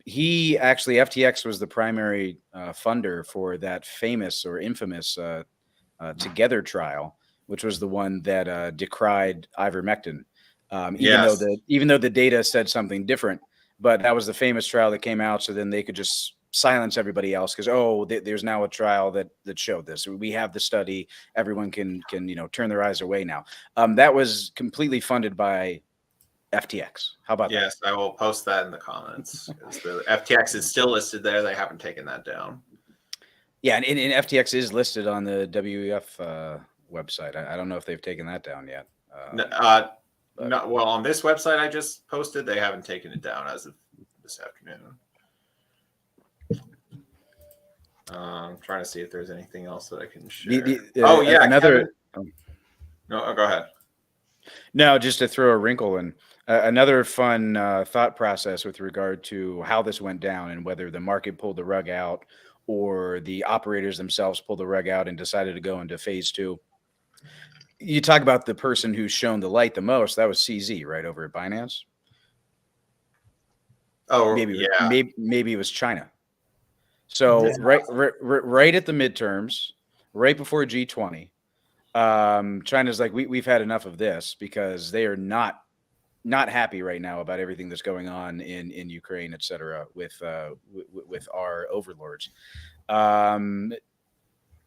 He actually, FTX was the primary funder for that famous or infamous Together trial, which was the one that decried ivermectin. Even though the data said something different, but that was the famous trial that came out. So then they could just silence everybody else because there's now a trial that showed this. We have the study. Everyone can turn their eyes away now. That was completely funded by FTX. How about that? Yes, I will post that in the comments. The FTX is still listed there. They haven't taken that down. Yeah, and FTX is listed on the WEF website. I don't know if they've taken that down yet. Well, on this website I just posted, they haven't taken it down as of this afternoon. I'm trying to see if there's anything else that I can share. No, go ahead. No, just to throw a wrinkle in. Another fun thought process with regard to how this went down and whether the market pulled the rug out or the operators themselves pulled the rug out and decided to go into phase 2. You talk about the person who's shown the light the most. That was CZ, right, over at Binance. Oh, maybe it was China. So This- right at the midterms, right before G20, China's like, we've had enough of this, because they are not happy right now about everything that's going on in Ukraine, et cetera, with our overlords. And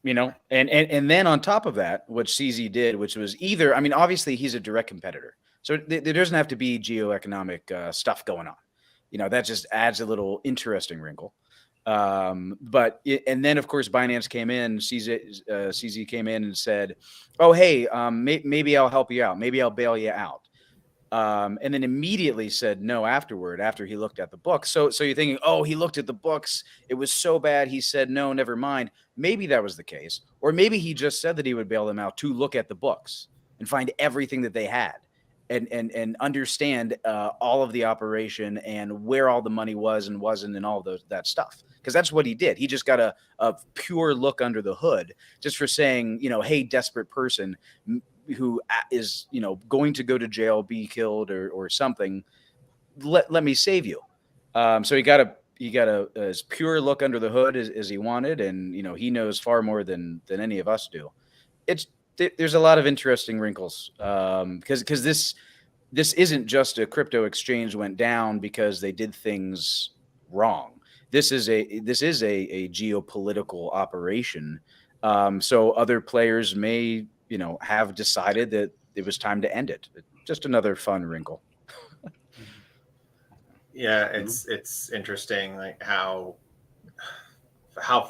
then on top of that, what CZ did, which was either, I mean, obviously he's a direct competitor, so there doesn't have to be geoeconomic stuff going on. That just adds a little interesting wrinkle. And then of course Binance came in, CZ came in and said, "Oh, hey, maybe I'll help you out. Maybe I'll bail you out." And then immediately said no afterward, after he looked at the books. So you're thinking, oh, he looked at the books, it was so bad, he said no, never mind. Maybe that was the case, or maybe he just said that he would bail them out to look at the books and find everything that they had, and understand all of the operation and where all the money was and wasn't, and all that stuff. Because that's what he did. He just got a pure look under the hood, just for saying, hey, desperate person who is going to go to jail, be killed, or something, let me save you. So he got a as pure look under the hood as he wanted, and he knows far more than any of us do. There's a lot of interesting wrinkles, because this isn't just a crypto exchange went down because they did things wrong. This is a geopolitical operation. So other players may have decided that it was time to end it. Just another fun wrinkle. Yeah, it's interesting, like how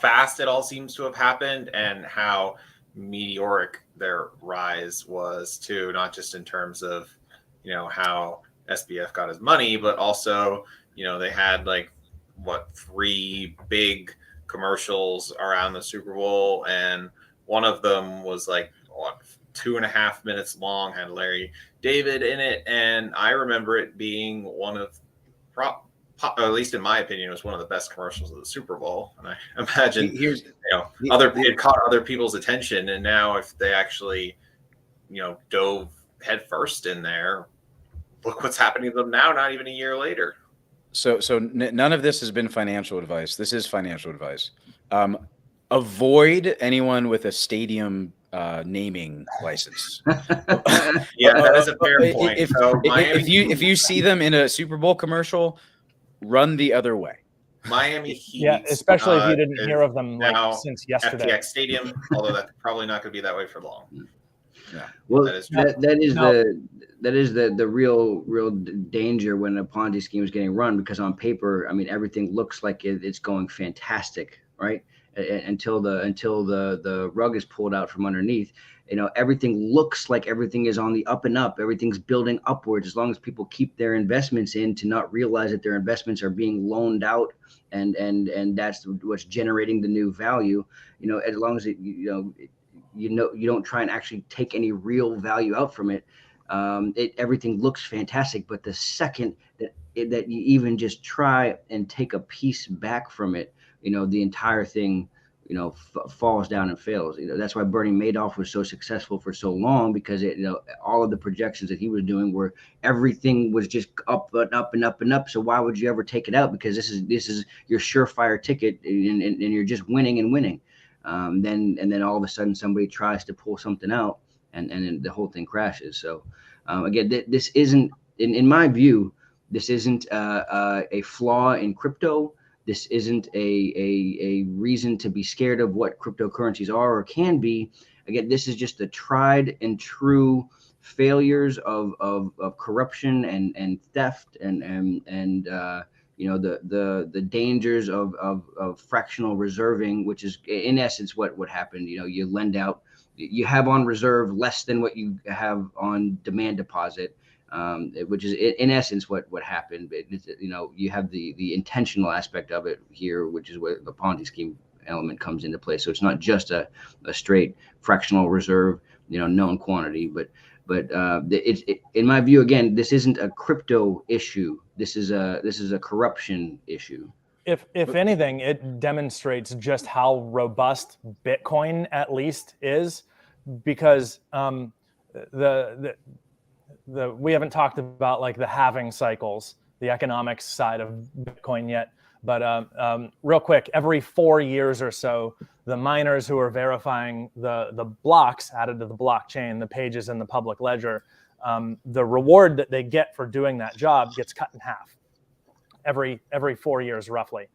fast it all seems to have happened, and how meteoric their rise was too, not just in terms of how SBF got his money, but also they had like 3 big commercials around the Super Bowl, and one of them was like 2.5 minutes long, had Larry David in it, and I remember it being one of, at least in my opinion, it was one of the best commercials of the Super Bowl. And I imagine it caught other people's attention, and now if they actually dove headfirst in there, look what's happening to them now, not even a year later. So none of this has been financial advice. This is financial advice. Avoid anyone with a stadium naming license. Yeah, that is a fair point. If you see them in a Super Bowl commercial, run the other way. Miami Heat. Yeah, especially if you didn't hear of them since yesterday. FTX Stadium, although that's probably not going to be that way for long. Yeah. Well, that is the real danger when a Ponzi scheme is getting run, because on paper, I mean, everything looks like it's going fantastic, right? Until the rug is pulled out from underneath. Everything looks like everything is on the up and up. Everything's building upwards, as long as people keep their investments in, to not realize that their investments are being loaned out, and that's what's generating the new value. As long as you don't try and actually take any real value out from it, everything looks fantastic. But the second that you even just try and take a piece back from it, the entire thing falls down and fails. That's why Bernie Madoff was so successful for so long, because all of the projections that he was doing were, everything was just up and up and up and up. So why would you ever take it out? Because this is your surefire ticket, and you're just winning and winning. Then all of a sudden somebody tries to pull something out, and then the whole thing crashes. So again, this isn't, in my view, this isn't a flaw in crypto. This isn't a reason to be scared of what cryptocurrencies are or can be. Again, this is just the tried and true failures of corruption and theft and the dangers of fractional reserving, which is in essence what happened. You lend out, you have on reserve less than what you have on demand deposit. Which is in essence what happened. You have the intentional aspect of it here, which is where the Ponzi scheme element comes into play. So it's not just a straight fractional reserve, known quantity, but it's in my view, again, this isn't a crypto issue. This is a corruption issue. If anything, it demonstrates just how robust Bitcoin at least is, because we haven't talked about like the halving cycles, the economics side of Bitcoin yet, But real quick, every 4 years or so, the miners who are verifying the blocks added to the blockchain, the pages in the public ledger, the reward that they get for doing that job gets cut in half every 4 years, roughly.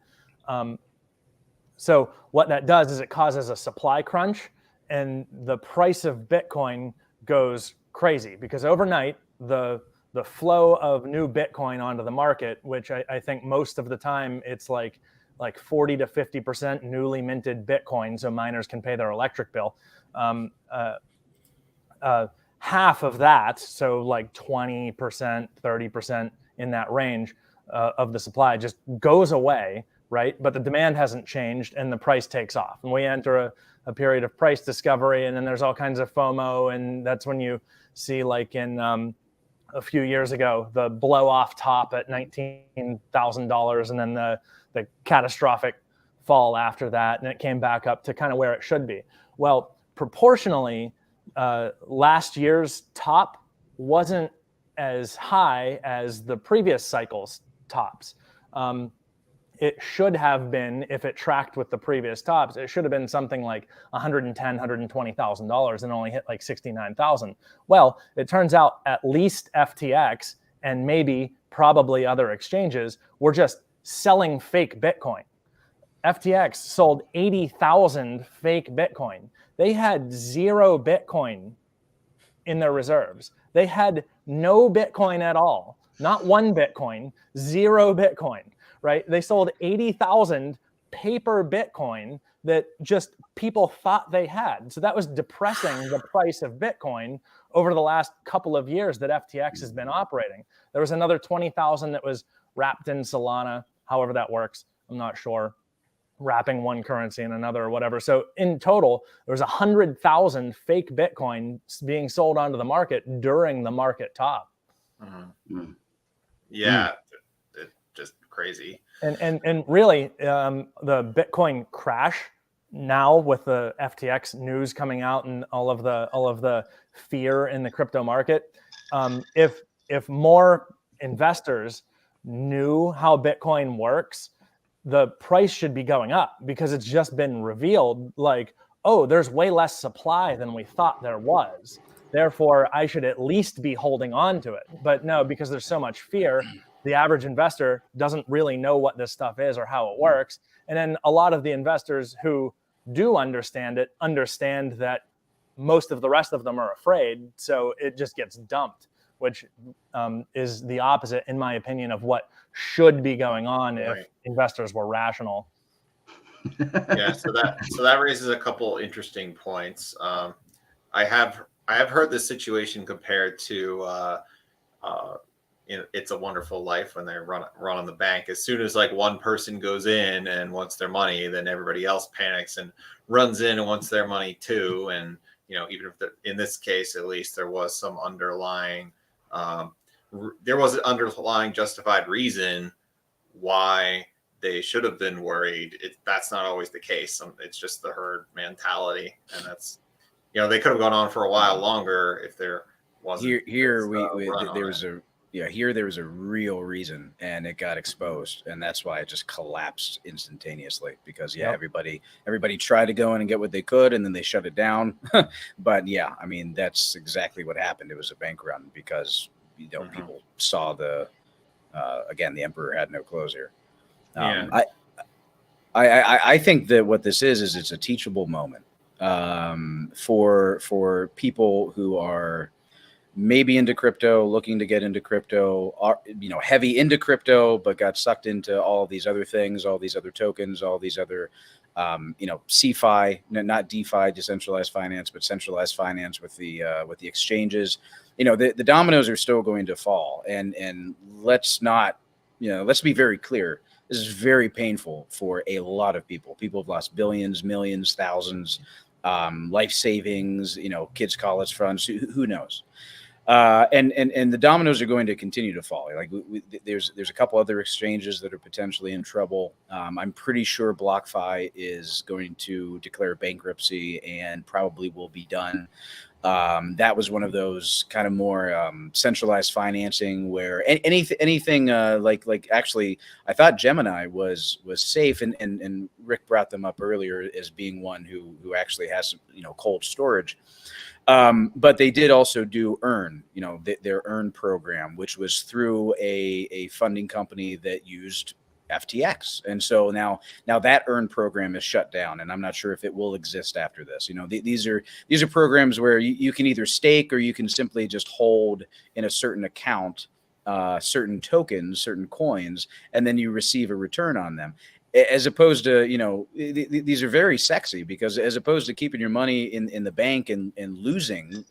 So what that does is it causes a supply crunch, and the price of Bitcoin goes crazy because overnight the flow of new Bitcoin onto the market, which I think most of the time it's like 40 to 50% newly minted Bitcoin, so miners can pay their electric bill. Half of that, so like 20%, 30% in that range of the supply just goes away, right? But the demand hasn't changed and the price takes off. And we enter a period of price discovery, and then there's all kinds of FOMO. And that's when you see, like in a few years ago, the blow off top at $19,000, and then the catastrophic fall after that. And it came back up to kind of where it should be. Well, proportionally, last year's top wasn't as high as the previous cycle's tops. It should have been, if it tracked with the previous tops, it should have been something like $110,000, $120,000 and only hit like 69,000. Well, it turns out at least FTX and maybe probably other exchanges were just selling fake Bitcoin. FTX sold 80,000 fake Bitcoin. They had 0 Bitcoin in their reserves. They had no Bitcoin at all. Not 1 Bitcoin, 0 Bitcoin, right? They sold 80,000 paper Bitcoin that just people thought they had. So that was depressing the price of Bitcoin over the last couple of years that FTX has been operating. There was another 20,000 that was wrapped in Solana, however that works. I'm not sure. Wrapping one currency in another or whatever. So in total, there was 100,000 fake Bitcoin being sold onto the market during the market top. Mm-hmm. Yeah, it's just crazy. And really, the Bitcoin crash now with the FTX news coming out and all of the fear in the crypto market, if more investors knew how Bitcoin works, the price should be going up because it's just been revealed like, oh, there's way less supply than we thought there was. Therefore, I should at least be holding on to it. But no, because there's so much fear, the average investor doesn't really know what this stuff is or how it works. And then a lot of the investors who do understand it understand that most of the rest of them are afraid. So it just gets dumped, which is the opposite, in my opinion, of what should be going on if investors were rational. Yeah, so that raises a couple interesting points. I have heard this situation compared to It's a Wonderful Life when they run on the bank. As soon as like one person goes in and wants their money, then everybody else panics and runs in and wants their money too. And even if in this case, at least there was some underlying justified reason why they should have been worried. That's not always the case. It's just the herd mentality, and that's they could have gone on for a while longer if there wasn't. Here there was a real reason, and it got exposed, and that's why it just collapsed instantaneously. Because everybody tried to go in and get what they could, and then they shut it down. But yeah, I mean that's exactly what happened. It was a bank run because people saw the emperor had no clothes here. I think that what this is it's a teachable moment for people who are maybe into crypto, looking to get into crypto, are heavy into crypto, but got sucked into all these other things, all these other tokens, all these other CeFi, not DeFi, decentralized finance, but centralized finance with the exchanges. The dominoes are still going to fall, and let's be very clear. This is very painful for a lot of people. People have lost billions, millions, thousands, life savings, kids' college funds. Who knows? And the dominoes are going to continue to fall. Like there's a couple other exchanges that are potentially in trouble. I'm pretty sure BlockFi is going to declare bankruptcy and probably will be done. That was one of those kind of more centralized financing where anything like actually I thought Gemini was safe, and Rick brought them up earlier as being one who actually has cold storage. But they did also do Earn, their Earn program, which was through a funding company that used FTX. And so now that Earn program is shut down, and I'm not sure if it will exist after this. These are programs where you can either stake or you can simply just hold in a certain account, certain tokens, certain coins, and then you receive a return on them. As opposed to, these are very sexy, because as opposed to keeping your money in the bank and losing,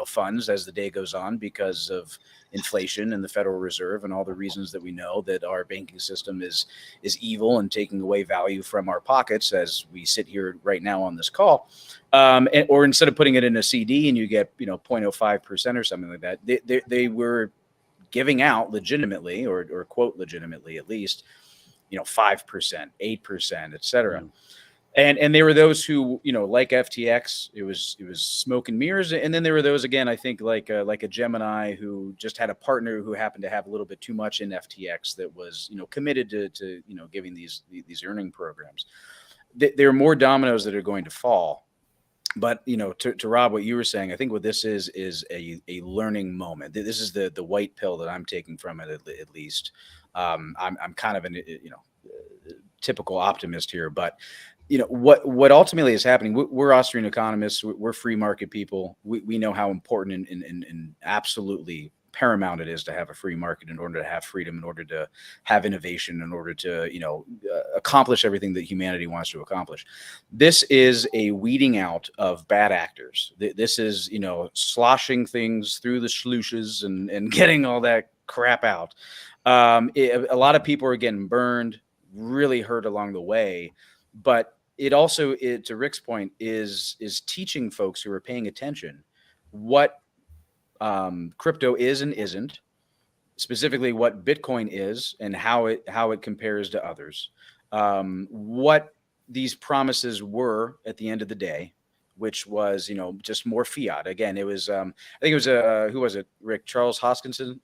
funds as the day goes on because of inflation and the Federal Reserve and all the reasons that we know that our banking system is evil and taking away value from our pockets as we sit here right now on this call, or instead of putting it in a CD and you get 0.05% or something like that, they were giving out legitimately or quote legitimately at least 5%, 8%, et cetera. And there were those who, like FTX, it was smoke and mirrors. And then there were those, again, I think like a Gemini who just had a partner who happened to have a little bit too much in FTX that was, committed to giving these earning programs. There are more dominoes that are going to fall. But, to Rob, what you were saying, I think what this is a learning moment. This is the white pill that I'm taking from it, at least. I'm kind of an typical optimist here, but what ultimately is happening. We're Austrian economists. We're free market people. We know how important and absolutely paramount it is to have a free market in order to have freedom, in order to have innovation, in order to accomplish everything that humanity wants to accomplish. This is a weeding out of bad actors. This is sloshing things through the sluices and getting all that crap out. A lot of people are getting burned, really hurt along the way, but it also, to Rick's point, is teaching folks who are paying attention what crypto is and isn't, specifically what Bitcoin is and how it compares to others, what these promises were at the end of the day, which was just more fiat. Again, it was I think it was who was it? Rick, Charles Hoskinson,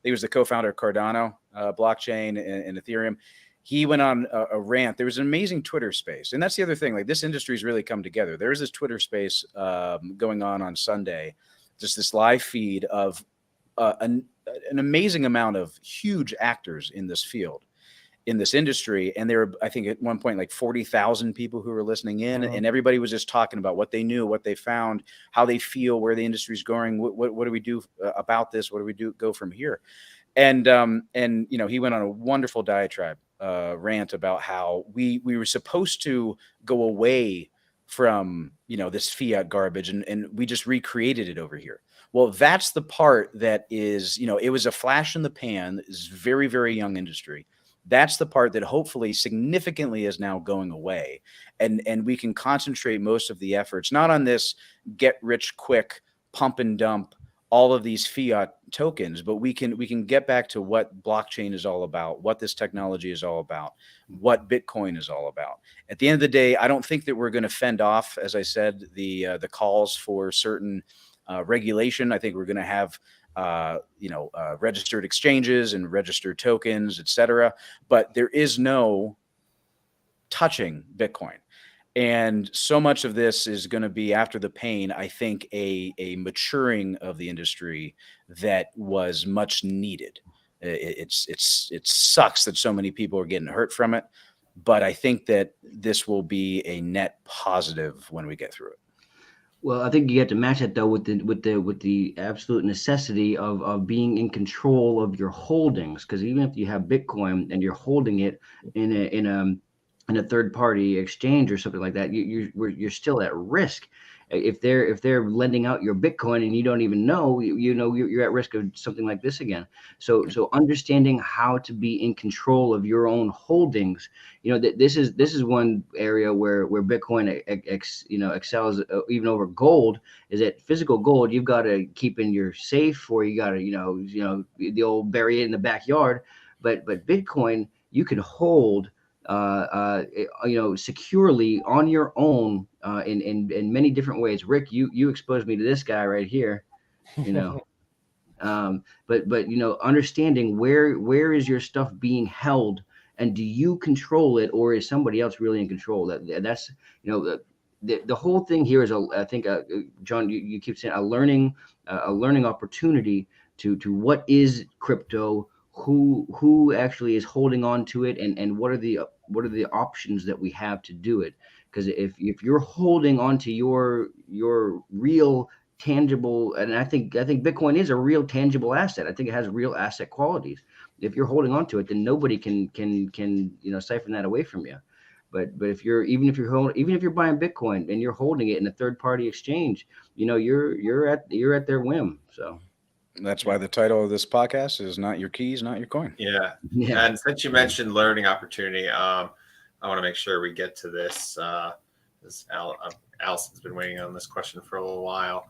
he was the co-founder of Cardano blockchain and Ethereum. He went on a rant. There was an amazing Twitter space. And that's the other thing. Like, this industry's really come together. There is this Twitter space going on Sunday, just this live feed of an amazing amount of huge actors in this field, in this industry. And there were, I think at one point, like 40,000 people who were listening in, and everybody was just talking about what they knew, what they found, how they feel, where the industry's going. What do we do about this? What do we go from here? And he went on a wonderful diatribe, rant about how we were supposed to go away from this fiat garbage, and we just recreated it over here. Well, that's the part that is, it was a flash in the pan. It's very, very young industry. That's the part that hopefully significantly is now going away, and we can concentrate most of the efforts not on this get rich quick pump and dump all of these fiat tokens, but we can get back to what blockchain is all about, what this technology is all about, what Bitcoin is all about. At the end of the day, I don't think that we're going to fend off, as I said, the calls for certain regulation. I think we're going to have registered exchanges and registered tokens, et cetera. But there is no touching Bitcoin. And so much of this is going to be, after the pain, I think, a maturing of the industry that was much needed. It sucks that so many people are getting hurt from it, but I think that this will be a net positive when we get through it. Well, I think you have to match it though with the absolute necessity of being in control of your holdings, because even if you have Bitcoin and you're holding it in a third party exchange or something like that, you're still at risk. If they're lending out your Bitcoin and you don't even know, you're at risk of something like this again. So understanding how to be in control of your own holdings, this is one area where Bitcoin excels even over gold. Is that physical gold you've got to keep in your safe, or you got to the old bury it in the backyard. But Bitcoin, you can hold securely on your own in many different ways. Rick, you exposed me to this guy right here, but understanding where is your stuff being held, and do you control it, or is somebody else really in control? That's the whole thing here is I think John, you keep saying a learning opportunity to what is crypto, who actually is holding on to it, and what are the options that we have to do it. Because if you're holding on to your real tangible, and I think Bitcoin is a real tangible asset. I think it has real asset qualities. If you're holding on to it, then nobody can siphon that away from you. But if you're buying Bitcoin and you're holding it in a third party exchange, you're at their whim. So that's why the title of this podcast is "Not Your Keys, Not Your Coin." Yeah. And since you mentioned learning opportunity, I want to make sure we get to this. Allison's been waiting on this question for a little while.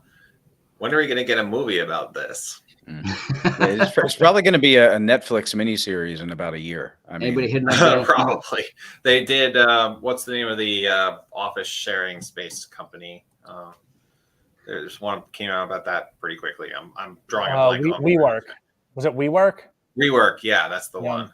When are we going to get a movie about this? It's probably going to be a Netflix miniseries in about a year. Anybody hitting that? Probably. They did. What's the name of the office sharing space company? There's one came out about that pretty quickly. I'm drawing a blank. WeWork. Was it WeWork? WeWork. Yeah, that's the one.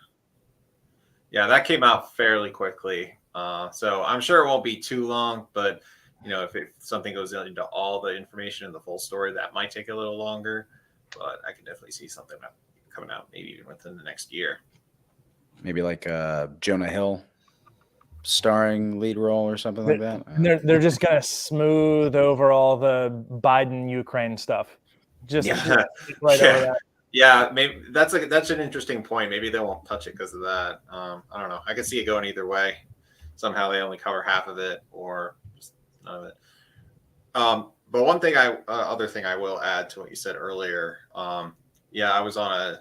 Yeah, that came out fairly quickly. So I'm sure it won't be too long, but if something goes into all the information and the full story, that might take a little longer. But I can definitely see something coming out maybe even within the next year. Maybe like Jonah Hill starring lead role or something like that. They're just gonna smooth over all the Biden Ukraine stuff. Just right over that. Yeah, maybe that's an interesting point. Maybe they won't touch it because of that. I don't know. I can see it going either way. Somehow they only cover half of it, or just none of it. But one thing other thing I will add to what you said earlier. I saw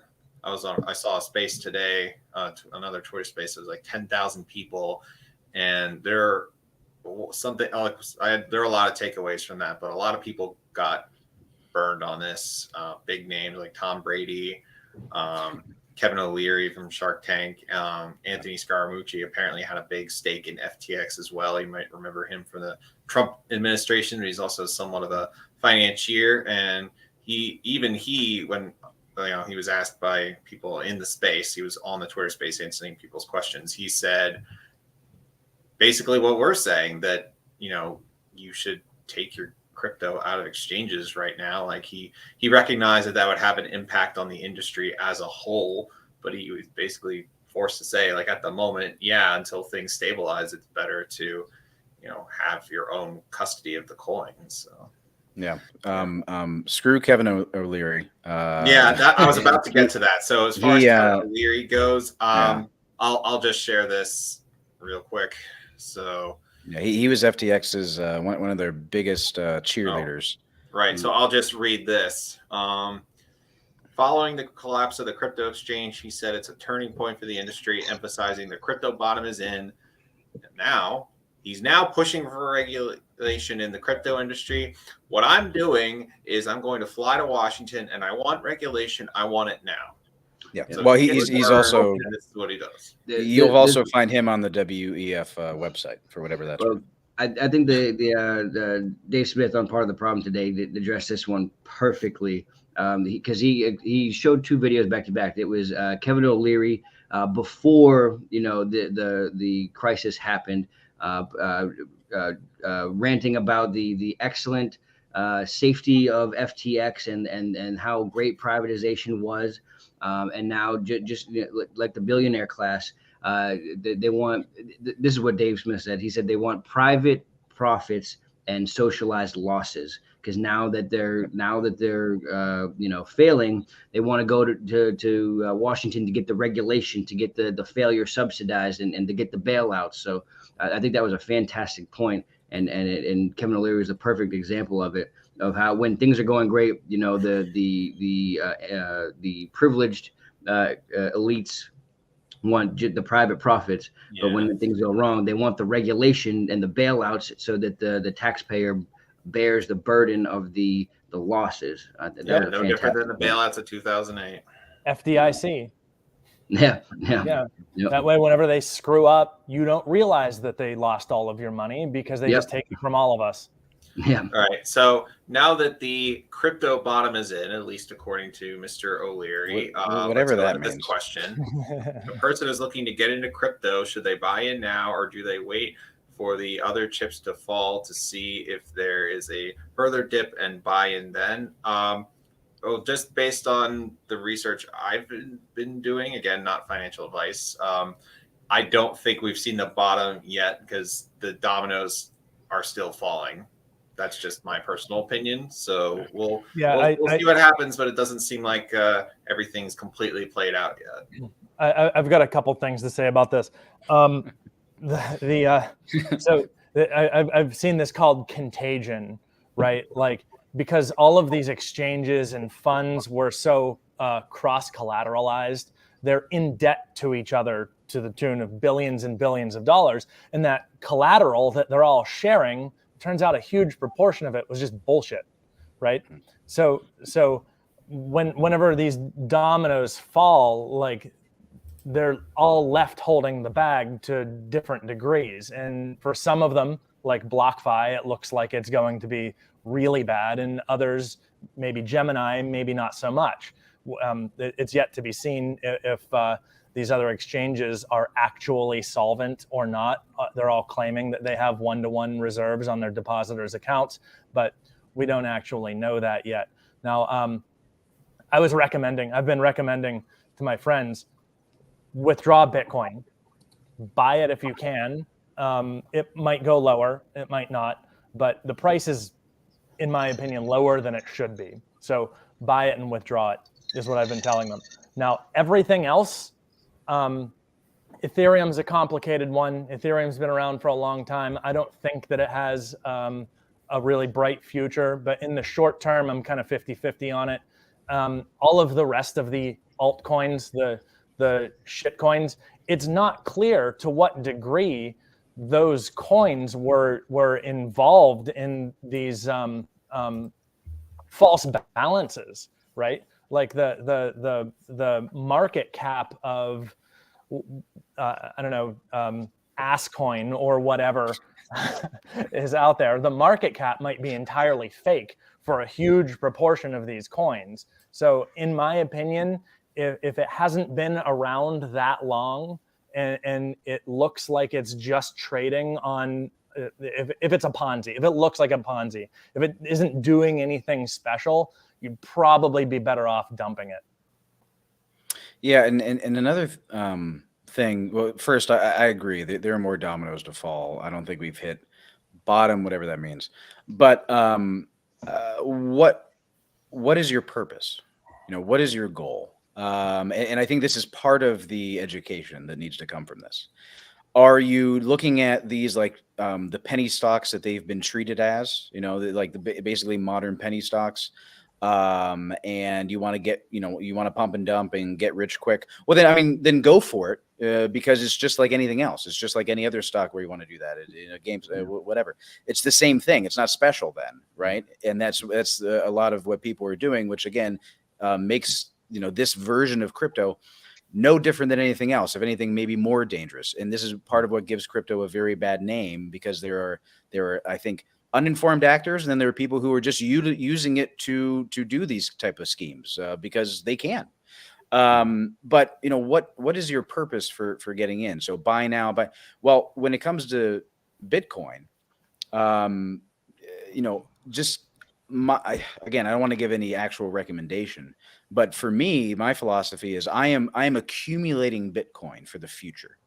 a space today, another Twitter space. It was like 10,000 people, and there are a lot of takeaways from that, but a lot of people got burned on this. Big names like Tom Brady, Kevin O'Leary from Shark Tank, Anthony Scaramucci apparently had a big stake in FTX as well. You might remember him from the Trump administration, but he's also somewhat of a financier. And when he was asked by people in the space, he was on the Twitter space answering people's questions. He said basically what we're saying, that you should take your crypto out of exchanges right now. Like he recognized that would have an impact on the industry as a whole, but he was basically forced to say, like, at the moment, until things stabilize, it's better to have your own custody of the coin. So screw Kevin O'Leary. I was about to get to that. So as far as Kevin O'Leary goes, I'll just share this real quick. So he was FTX's one of their biggest cheerleaders. Right. So I'll just read this. Following the collapse of the crypto exchange, he said it's a turning point for the industry, emphasizing the crypto bottom is in. And he's now pushing for regulation in the crypto industry. What I'm doing is I'm going to fly to Washington, and I want regulation. I want it now. Yeah. So well, he's also. This is what he does. You'll also find him on the WEF website for whatever that's. Well, I think the Dave Smith on Part of the Problem today addressed this one perfectly, because he showed two videos back to back. It was Kevin O'Leary before the crisis happened, ranting about the excellent safety of FTX and how great privatization was. And now just like the billionaire class, they want, this is what Dave Smith said. He said they want private profits and socialized losses, because now that they're failing, they want to go to Washington to get the regulation, to get the failure subsidized, and to get the bailouts. So I think that was a fantastic point, and Kevin O'Leary is a perfect example of it. Of how when things are going great, the privileged elites want the private profits, but when things go wrong, they want the regulation and the bailouts so that the taxpayer bears the burden of the losses. No different than the bailouts of 2008. FDIC. Yeah. Yeah. Yep. That way, whenever they screw up, you don't realize that they lost all of your money because they Yep. just take it from all of us. Yeah. All right. So now that the crypto bottom is in, at least according to Mr. O'Leary, Whatever let's go that into this means. question. A person is looking to get into crypto. Should they buy in now, or do they wait for the other chips to fall to see if there is a further dip and buy in then? Well, just based on the research I've been doing, again, not financial advice, I don't think we've seen the bottom yet because the dominoes are still falling. That's just my personal opinion. So we'll see what happens, but it doesn't seem like everything's completely played out yet. I've got a couple things to say about this. I've seen this called contagion, right? Like, because all of these exchanges and funds were so cross collateralized, they're in debt to each other to the tune of billions and billions of dollars, and that collateral that they're all sharing, turns out a huge proportion of it was just bullshit, right? So whenever these dominoes fall, like, they're all left holding the bag to different degrees. And for some of them, like BlockFi, it looks like it's going to be really bad. And others, maybe Gemini, maybe not so much. It's yet to be seen if these other exchanges are actually solvent or not. They're all claiming that they have one-to-one reserves on their depositors' accounts, but we don't actually know that yet. Now, I've been recommending to my friends, withdraw Bitcoin, buy it if you can. It might go lower, it might not, but the price is, in my opinion, lower than it should be. So buy it and withdraw it is what I've been telling them. Now, everything else, Ethereum's a complicated one. Ethereum's been around for a long time. I don't think that it has a really bright future, but in the short term, I'm kind of 50-50 on it. All of the rest of the altcoins, the shit coins, it's not clear to what degree those coins were involved in these false balances, right? Like the market cap of I don't know, Asscoin or whatever is out there. The market cap might be entirely fake for a huge proportion of these coins. So in my opinion, if it hasn't been around that long and it looks like it's just trading on, if it's a Ponzi, if it looks like a Ponzi, if it isn't doing anything special, you'd probably be better off dumping it. Yeah, and another thing. Well, first, I agree. There are more dominoes to fall. I don't think we've hit bottom, whatever that means. But what is your purpose? What is your goal? And I think this is part of the education that needs to come from this. Are you looking at these like the penny stocks that they've been treated as? Like the basically modern penny stocks. And you want to get, you want to pump and dump and get rich quick. Well, then go for it, because it's just like anything else. It's just like any other stock where you want to do that in a games, whatever. It's the same thing. It's not special then, right? And that's a lot of what people are doing, which again makes this version of crypto no different than anything else. If anything, maybe more dangerous. And this is part of what gives crypto a very bad name, because there are I think uninformed actors, and then there are people who are just using it to do these type of schemes because they can. But what is your purpose for getting in? So buy now, but well, when it comes to Bitcoin, just again, I don't want to give any actual recommendation, but for me, my philosophy is I am accumulating Bitcoin for the future.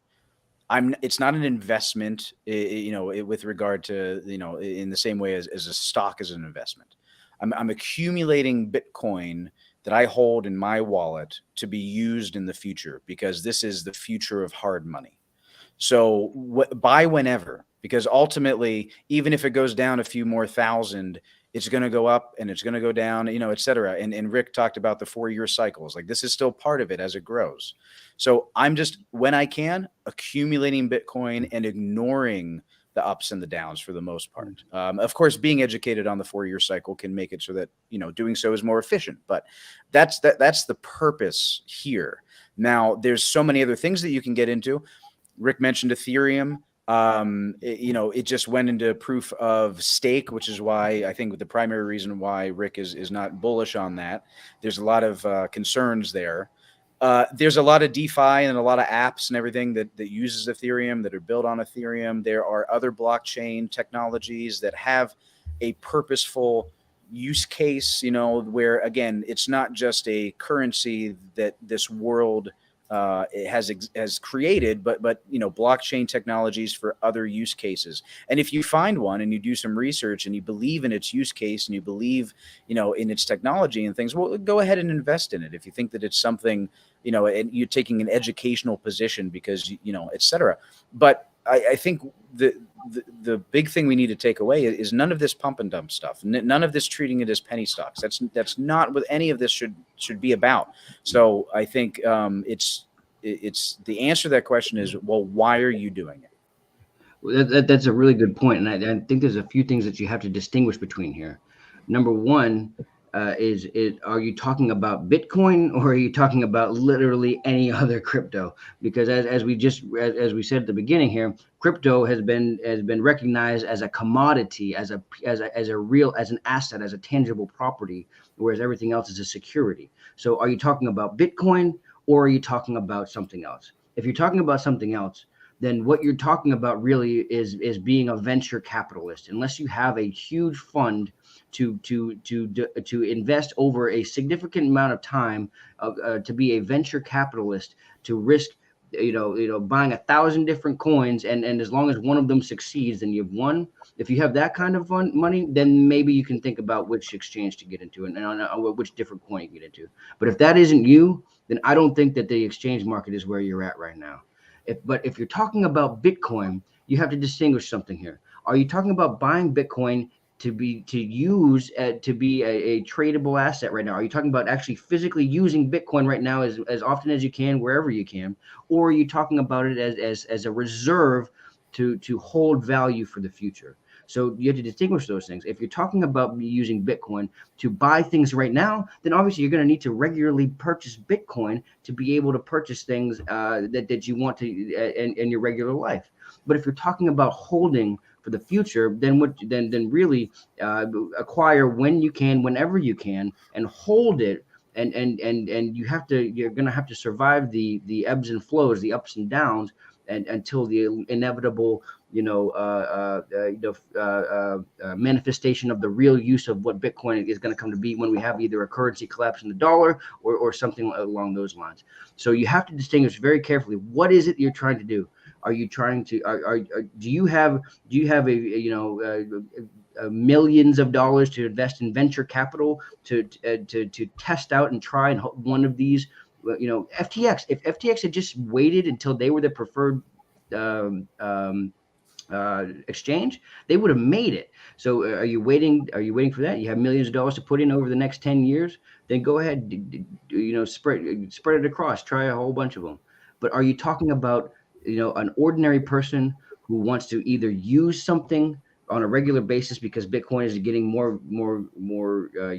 It's not an investment, with regard to, in the same way as a stock is an investment. I'm accumulating Bitcoin that I hold in my wallet to be used in the future, because this is the future of hard money. So buy whenever, because ultimately, even if it goes down a few more thousand, it's going to go up and it's going to go down, et cetera. And Rick talked about the 4-year cycles. Like, this is still part of it as it grows. So I'm just, when I can, accumulating Bitcoin and ignoring the ups and the downs for the most part. Of course, being educated on the 4-year cycle can make it so that, doing so is more efficient, but that's the purpose here. Now, there's so many other things that you can get into. Rick mentioned Ethereum. It just went into proof of stake, which is why I think the primary reason why Rick is not bullish on that. There's a lot of concerns there. There's a lot of DeFi and a lot of apps and everything that uses Ethereum, that are built on Ethereum. There are other blockchain technologies that have a purposeful use case, where, again, it's not just a currency that this world has created, but blockchain technologies for other use cases. And if you find one and you do some research and you believe in its use case and you believe in its technology and things, well, go ahead and invest in it. If you think that it's something, and you're taking an educational position because et cetera. But I think the big thing we need to take away is none of this pump and dump stuff. None of this treating it as penny stocks. That's not what any of this should be about. So I think it's the answer to that question is, well, why are you doing it? Well, that's a really good point, and I think there's a few things that you have to distinguish between here. Number one, are you talking about Bitcoin, or are you talking about literally any other crypto? Because as we said at the beginning here, crypto has been recognized as a commodity, as an asset, as a tangible property, whereas everything else is a security. So are you talking about Bitcoin, or are you talking about something else? If you're talking about something else, then what you're talking about really is being a venture capitalist. Unless you have a huge fund to invest over a significant amount of time, to be a venture capitalist, to risk buying 1,000 different coins, and as long as one of them succeeds, then you've won. If you have that kind of money, then maybe you can think about which exchange to get into and which different coin you get into. But if that isn't you, then I don't think that the exchange market is where you're at right now. But if you're talking about Bitcoin, you have to distinguish something here. Are you talking about buying Bitcoin to be a tradable asset right now? Are you talking about actually physically using Bitcoin right now as often as you can, wherever you can? Or are you talking about it as a reserve to hold value for the future? So you have to distinguish those things. If you're talking about using Bitcoin to buy things right now, then obviously you're going to need to regularly purchase Bitcoin to be able to purchase things that you want to in your regular life. But if you're talking about holding for the future, then really acquire when you can, whenever you can, and hold it. And you're going to have to survive the ebbs and flows, the ups and downs, and until the inevitable manifestation of the real use of what Bitcoin is going to come to be when we have either a currency collapse in the dollar or something along those lines. So you have to distinguish very carefully, what is it you're trying to do? Are you trying to do you have millions of dollars to invest in venture capital to test out and try and one of these? FTX. If FTX had just waited until they were the preferred exchange, they would have made it. So are you waiting for that? You have millions of dollars to put in over the next 10 years, then go ahead, spread it across, try a whole bunch of them. But are you talking about an ordinary person who wants to either use something on a regular basis because Bitcoin is getting more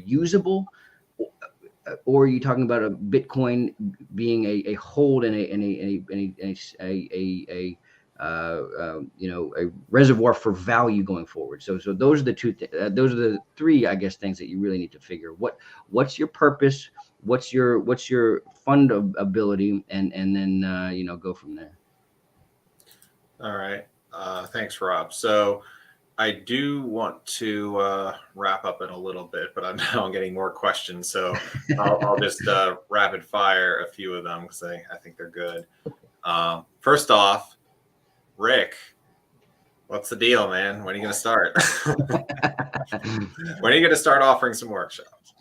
usable, or are you talking about a Bitcoin being a hold and a reservoir for value going forward? So those are the those are the three, I guess, things that you really need to figure. What's your purpose? What's your fund ability, and then go from there. All right. Thanks, Rob. So I do want to wrap up in a little bit, but I'm getting more questions. So I'll just rapid fire a few of them because I think they're good. First off, Rick, what's the deal, man? When are you going to start? When are you going to start offering some workshops?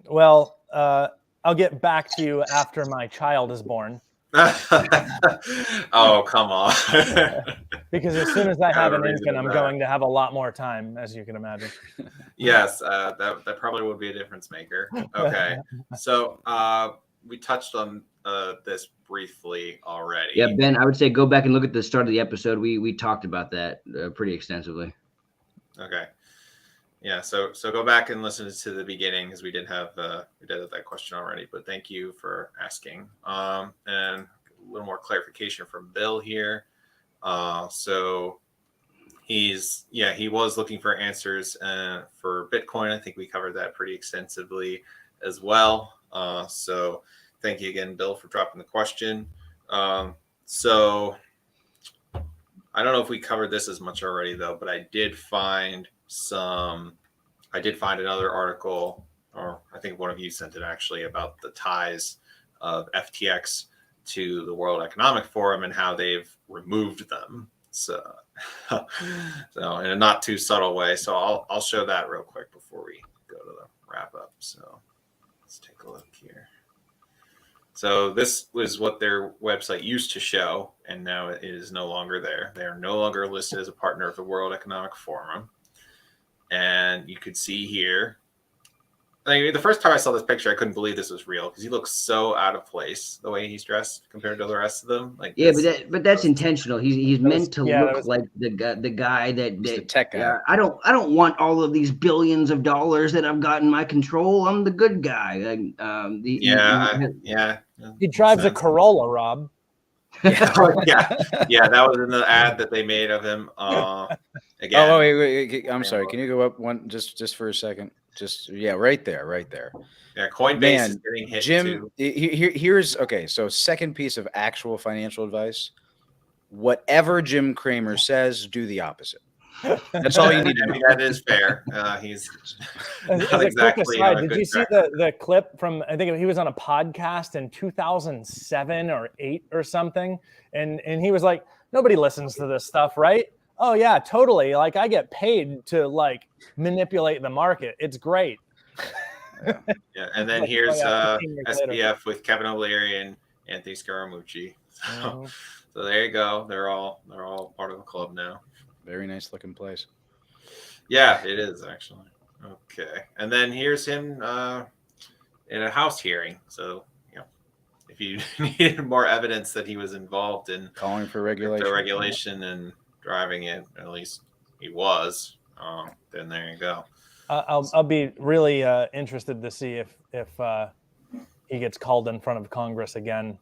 Well, I'll get back to you after my child is born. Oh, come on. Because as soon as I have an infant, I'm going to have a lot more time, as you can imagine. Yes, that probably would be a difference maker. Okay. So we touched on this briefly already. Yeah, Ben, I would say go back and look at the start of the episode. We talked about that pretty extensively. Okay. Yeah, so go back and listen to the beginning because we did have that question already. But thank you for asking. And a little more clarification from Bill here. So he was looking for answers for Bitcoin. I think we covered that pretty extensively as well. So thank you again, Bill, for dropping the question. So I don't know if we covered this as much already though, but I did find another article, or I think one of you sent it actually, about the ties of FTX to the World Economic Forum and how they've removed them. So in a not too subtle way. So I'll show that real quick before we go to the wrap up. So let's take a look here. So this was what their website used to show, and now it is no longer there. They are no longer listed as a partner of the World Economic Forum. And you could see here, the first time I saw this picture, I couldn't believe this was real because he looks so out of place the way he's dressed compared to the rest of them. But that's intentional. He's meant to look like the guy that the tech guy. I don't want all of these billions of dollars that I've got in my control. I'm the good guy. He drives a Corolla, Rob. Yeah. Yeah, that was in the ad that they made of him. Again. Oh, wait. I'm sorry. Can you go up one just for a second? Right there. Yeah, Coinbase is getting hit Jim, too. Here's okay. So second piece of actual financial advice: whatever Jim Cramer says, do the opposite. That's all you need to do. That is fair. He's not exactly. Did you see the clip from? I think he was on a podcast in 2007 or 8 or something, and he was like, "Nobody listens to this stuff, right? Oh yeah, totally. Like I get paid to like manipulate the market. It's great." Yeah, and then here's SBF with Kevin O'Leary and Anthony Scaramucci. So there you go. They're all part of the club now. Very nice looking place. Yeah, it is actually. Okay, and then here's him in a House hearing. So if you needed more evidence that he was involved in calling for regulation and driving it, at least he was. Then there you go. I'll be really interested to see if he gets called in front of Congress again.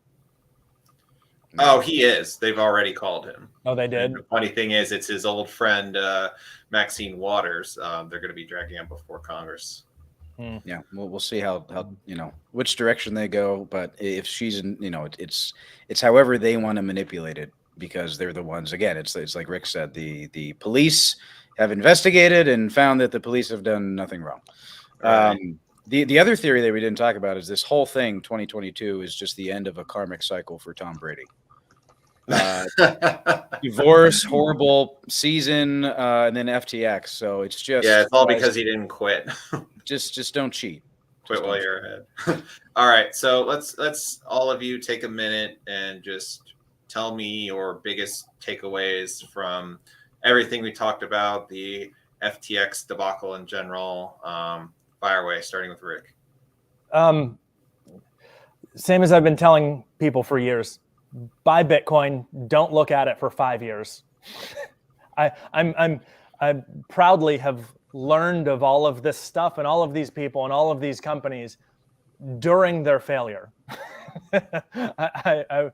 Oh, he is. They've already called him. Oh, they did? And the funny thing is, it's his old friend, Maxine Waters. They're going to be dragging him before Congress. Yeah, we'll see how which direction they go. But if she's in, it's however they want to manipulate it, because they're the ones. Again, it's like Rick said, the police have investigated and found that the police have done nothing wrong. Right. The other theory that we didn't talk about is this whole thing, 2022, is just the end of a karmic cycle for Tom Brady. Divorce, horrible season, and then FTX. So it's just it's all because he didn't quit. just don't cheat. Quit while you're ahead. All right, so let's all of you take a minute and just tell me your biggest takeaways from everything we talked about, the FTX debacle in general. Fire away, starting with Rick. Same as I've been telling people for years. Buy Bitcoin. Don't look at it for 5 years. I proudly have learned of all of this stuff and all of these people and all of these companies during their failure. I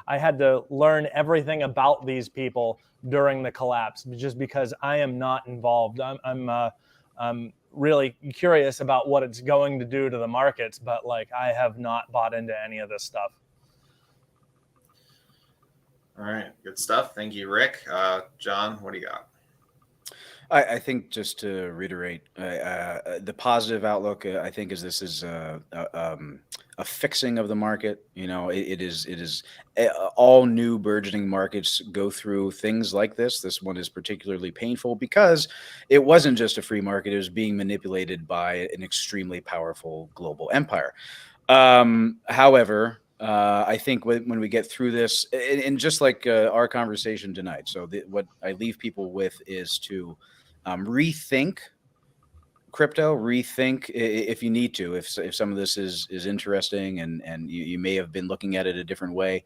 had to learn everything about these people during the collapse, just because I am not involved. I'm really curious about what it's going to do to the markets, but I have not bought into any of this stuff. All right, good stuff. Thank you, Rick. John, what do you got? I think, just to reiterate, the positive outlook, I think, is this is a fixing of the market. It is all new burgeoning markets go through things like this. This one is particularly painful because it wasn't just a free market. It was being manipulated by an extremely powerful global empire. However, I think when we get through this, and just like our conversation tonight, so what I leave people with is to rethink crypto, rethink if you need to, if some of this is interesting and you may have been looking at it a different way.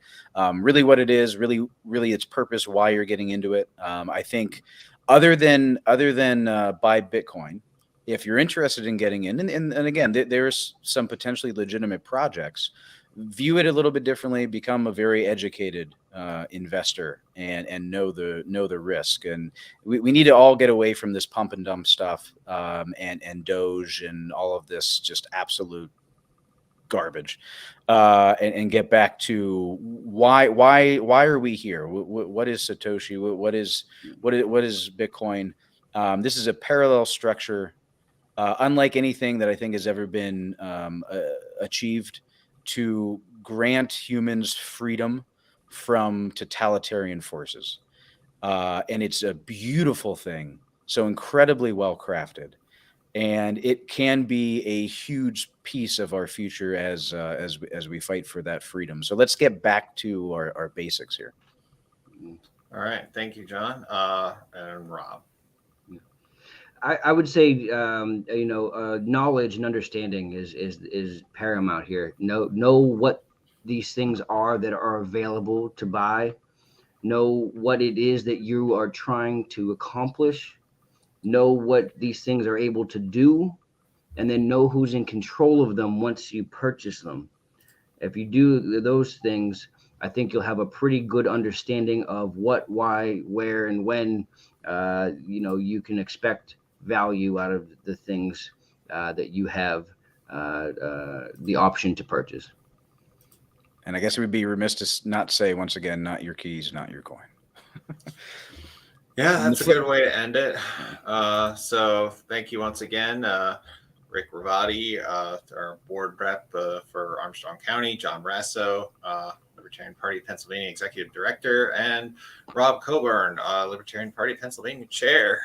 Really what it is, really its purpose, why you're getting into it. I think other than buy Bitcoin, if you're interested in getting in, and again, there's some potentially legitimate projects, view it a little bit differently, become a very educated investor and know the risk. And we need to all get away from this pump and dump stuff and Doge and all of this just absolute garbage and get back to why are we here? What is Satoshi? What is Bitcoin? This is a parallel structure, unlike anything that I think has ever been achieved, to grant humans freedom from totalitarian forces. And it's a beautiful thing, so incredibly well crafted. And it can be a huge piece of our future as we fight for that freedom. So let's get back to our basics here. All right. Thank you, John. And Rob. I would say, knowledge and understanding is paramount here. Know what these things are that are available to buy. Know what it is that you are trying to accomplish. Know what these things are able to do, and then know who's in control of them once you purchase them. If you do those things, I think you'll have a pretty good understanding of what, why, where, and when you can expect value out of the things that you have the option to purchase. And I guess it would be remiss to not say, once again, not your keys, not your coin. Yeah, that's a good way to end it. So thank you once again, Rick Ravotti, our board rep for Armstrong County, Jon Raso, Libertarian Party Pennsylvania Executive Director, and Rob Coburn, Libertarian Party Pennsylvania Chair.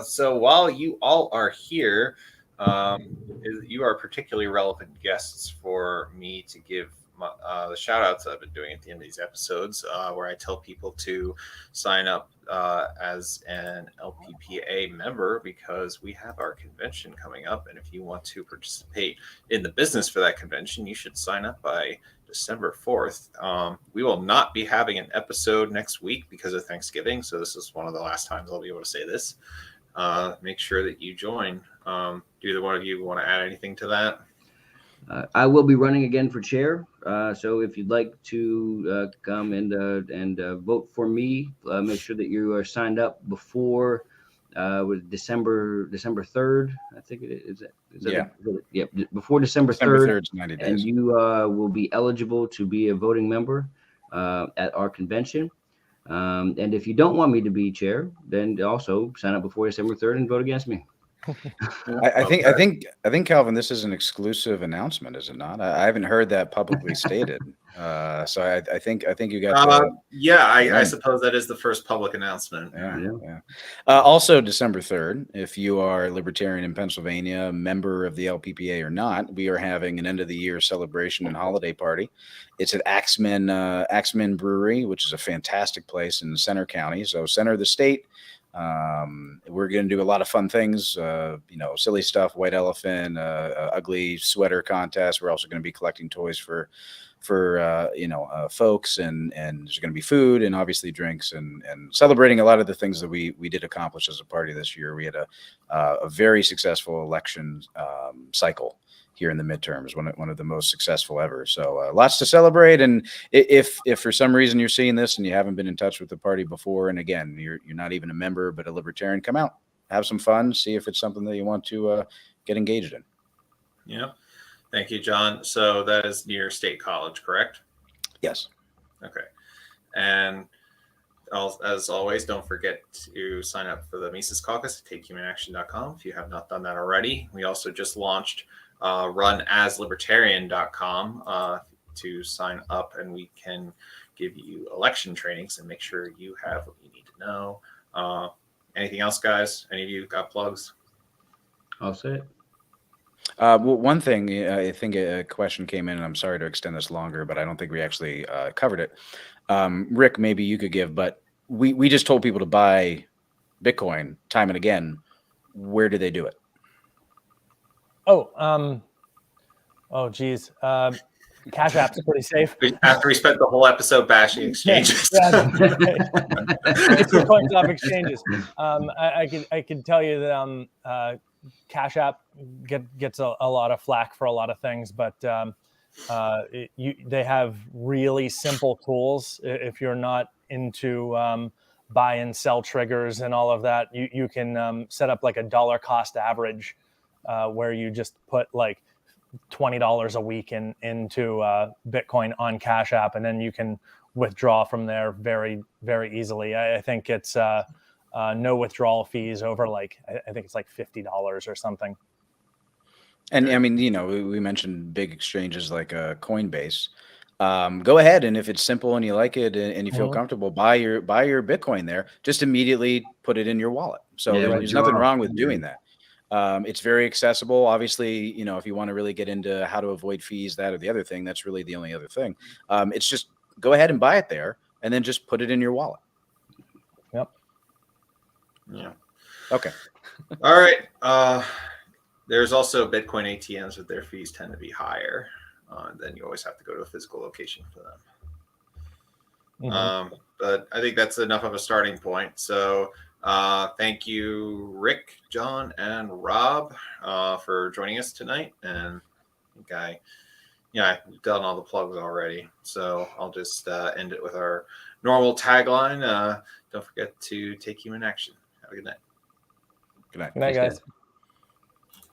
So while you all are here, you are particularly relevant guests for me to give the shout outs I've been doing at the end of these episodes, where I tell people to sign up as an LPPA member, because we have our convention coming up. And if you want to participate in the business for that convention, you should sign up by December 4th. We will not be having an episode next week because of Thanksgiving. So this is one of the last times I'll be able to say this. Make sure that you join. Do either one of you want to add anything to that? I will be running again for chair. So if you'd like to come and vote for me, make sure that you are signed up before December 3rd. I think it is. Before December 3rd. 90 days. And you will be eligible to be a voting member at our convention. And if you don't want me to be chair, then also sign up before December 3rd and vote against me. I think Calvin, this is an exclusive announcement, is it not? I haven't heard that publicly stated. So I think you got. I suppose that is the first public announcement. Yeah. Also, December 3rd, if you are libertarian in Pennsylvania, member of the LPPA or not, we are having an end of the year celebration and holiday party. It's at Axeman Brewery, which is a fantastic place in Center County, so center of the state. We're going to do a lot of fun things, silly stuff, white elephant, ugly sweater contest. We're also going to be collecting toys for folks, and there's going to be food and obviously drinks and celebrating a lot of the things that we did accomplish as a party this year. We had a very successful election cycle here in the midterms, one of the most successful ever. So lots to celebrate. And if for some reason you're seeing this and you haven't been in touch with the party before, and again, you're not even a member but a libertarian, come out, have some fun, see if it's something that you want to get engaged in. Yeah. Thank you, John. So that is near State College, correct? Yes. Okay. And as always, don't forget to sign up for the Mises Caucus at takehumanaction.com if you have not done that already. We also just launched runaslibertarian.com to sign up, and we can give you election trainings and make sure you have what you need to know. Anything else, guys? Any of you got plugs? I'll say it. Well, one thing, I think a question came in, and I'm sorry to extend this longer, but I don't think we actually covered it. Rick, maybe you could give, but we just told people to buy Bitcoin time and again. Where do they do it? Geez. Cash App's pretty safe. After we spent the whole episode bashing exchanges. Yeah, it's Bitcoin's off exchanges. I can tell you that Cash App gets a lot of flack for a lot of things, but they have really simple tools. If you're not into buy and sell triggers and all of that, you can set up like a dollar cost average where you just put like $20 a week into Bitcoin on Cash App, and then you can withdraw from there very, very easily. I think it's no withdrawal fees over like, I think it's like $50 or something. And I mean, we mentioned big exchanges like Coinbase. Go ahead, and if it's simple and you like it and you feel comfortable, buy your Bitcoin there. Just immediately put it in your wallet. So there's nothing wrong with doing that. It's very accessible. Obviously, if you want to really get into how to avoid fees, that or the other thing, that's really the only other thing. It's just go ahead and buy it there, and then just put it in your wallet. Yep. Yeah. Okay. All right. There's also Bitcoin ATMs, but their fees tend to be higher. Then you always have to go to a physical location for them. But I think that's enough of a starting point. So thank you, Rick, John, and Rob for joining us tonight. And I think I've done all the plugs already. So I'll just end it with our normal tagline. Don't forget to take human action. Have a good night. Good night. Good night, guys.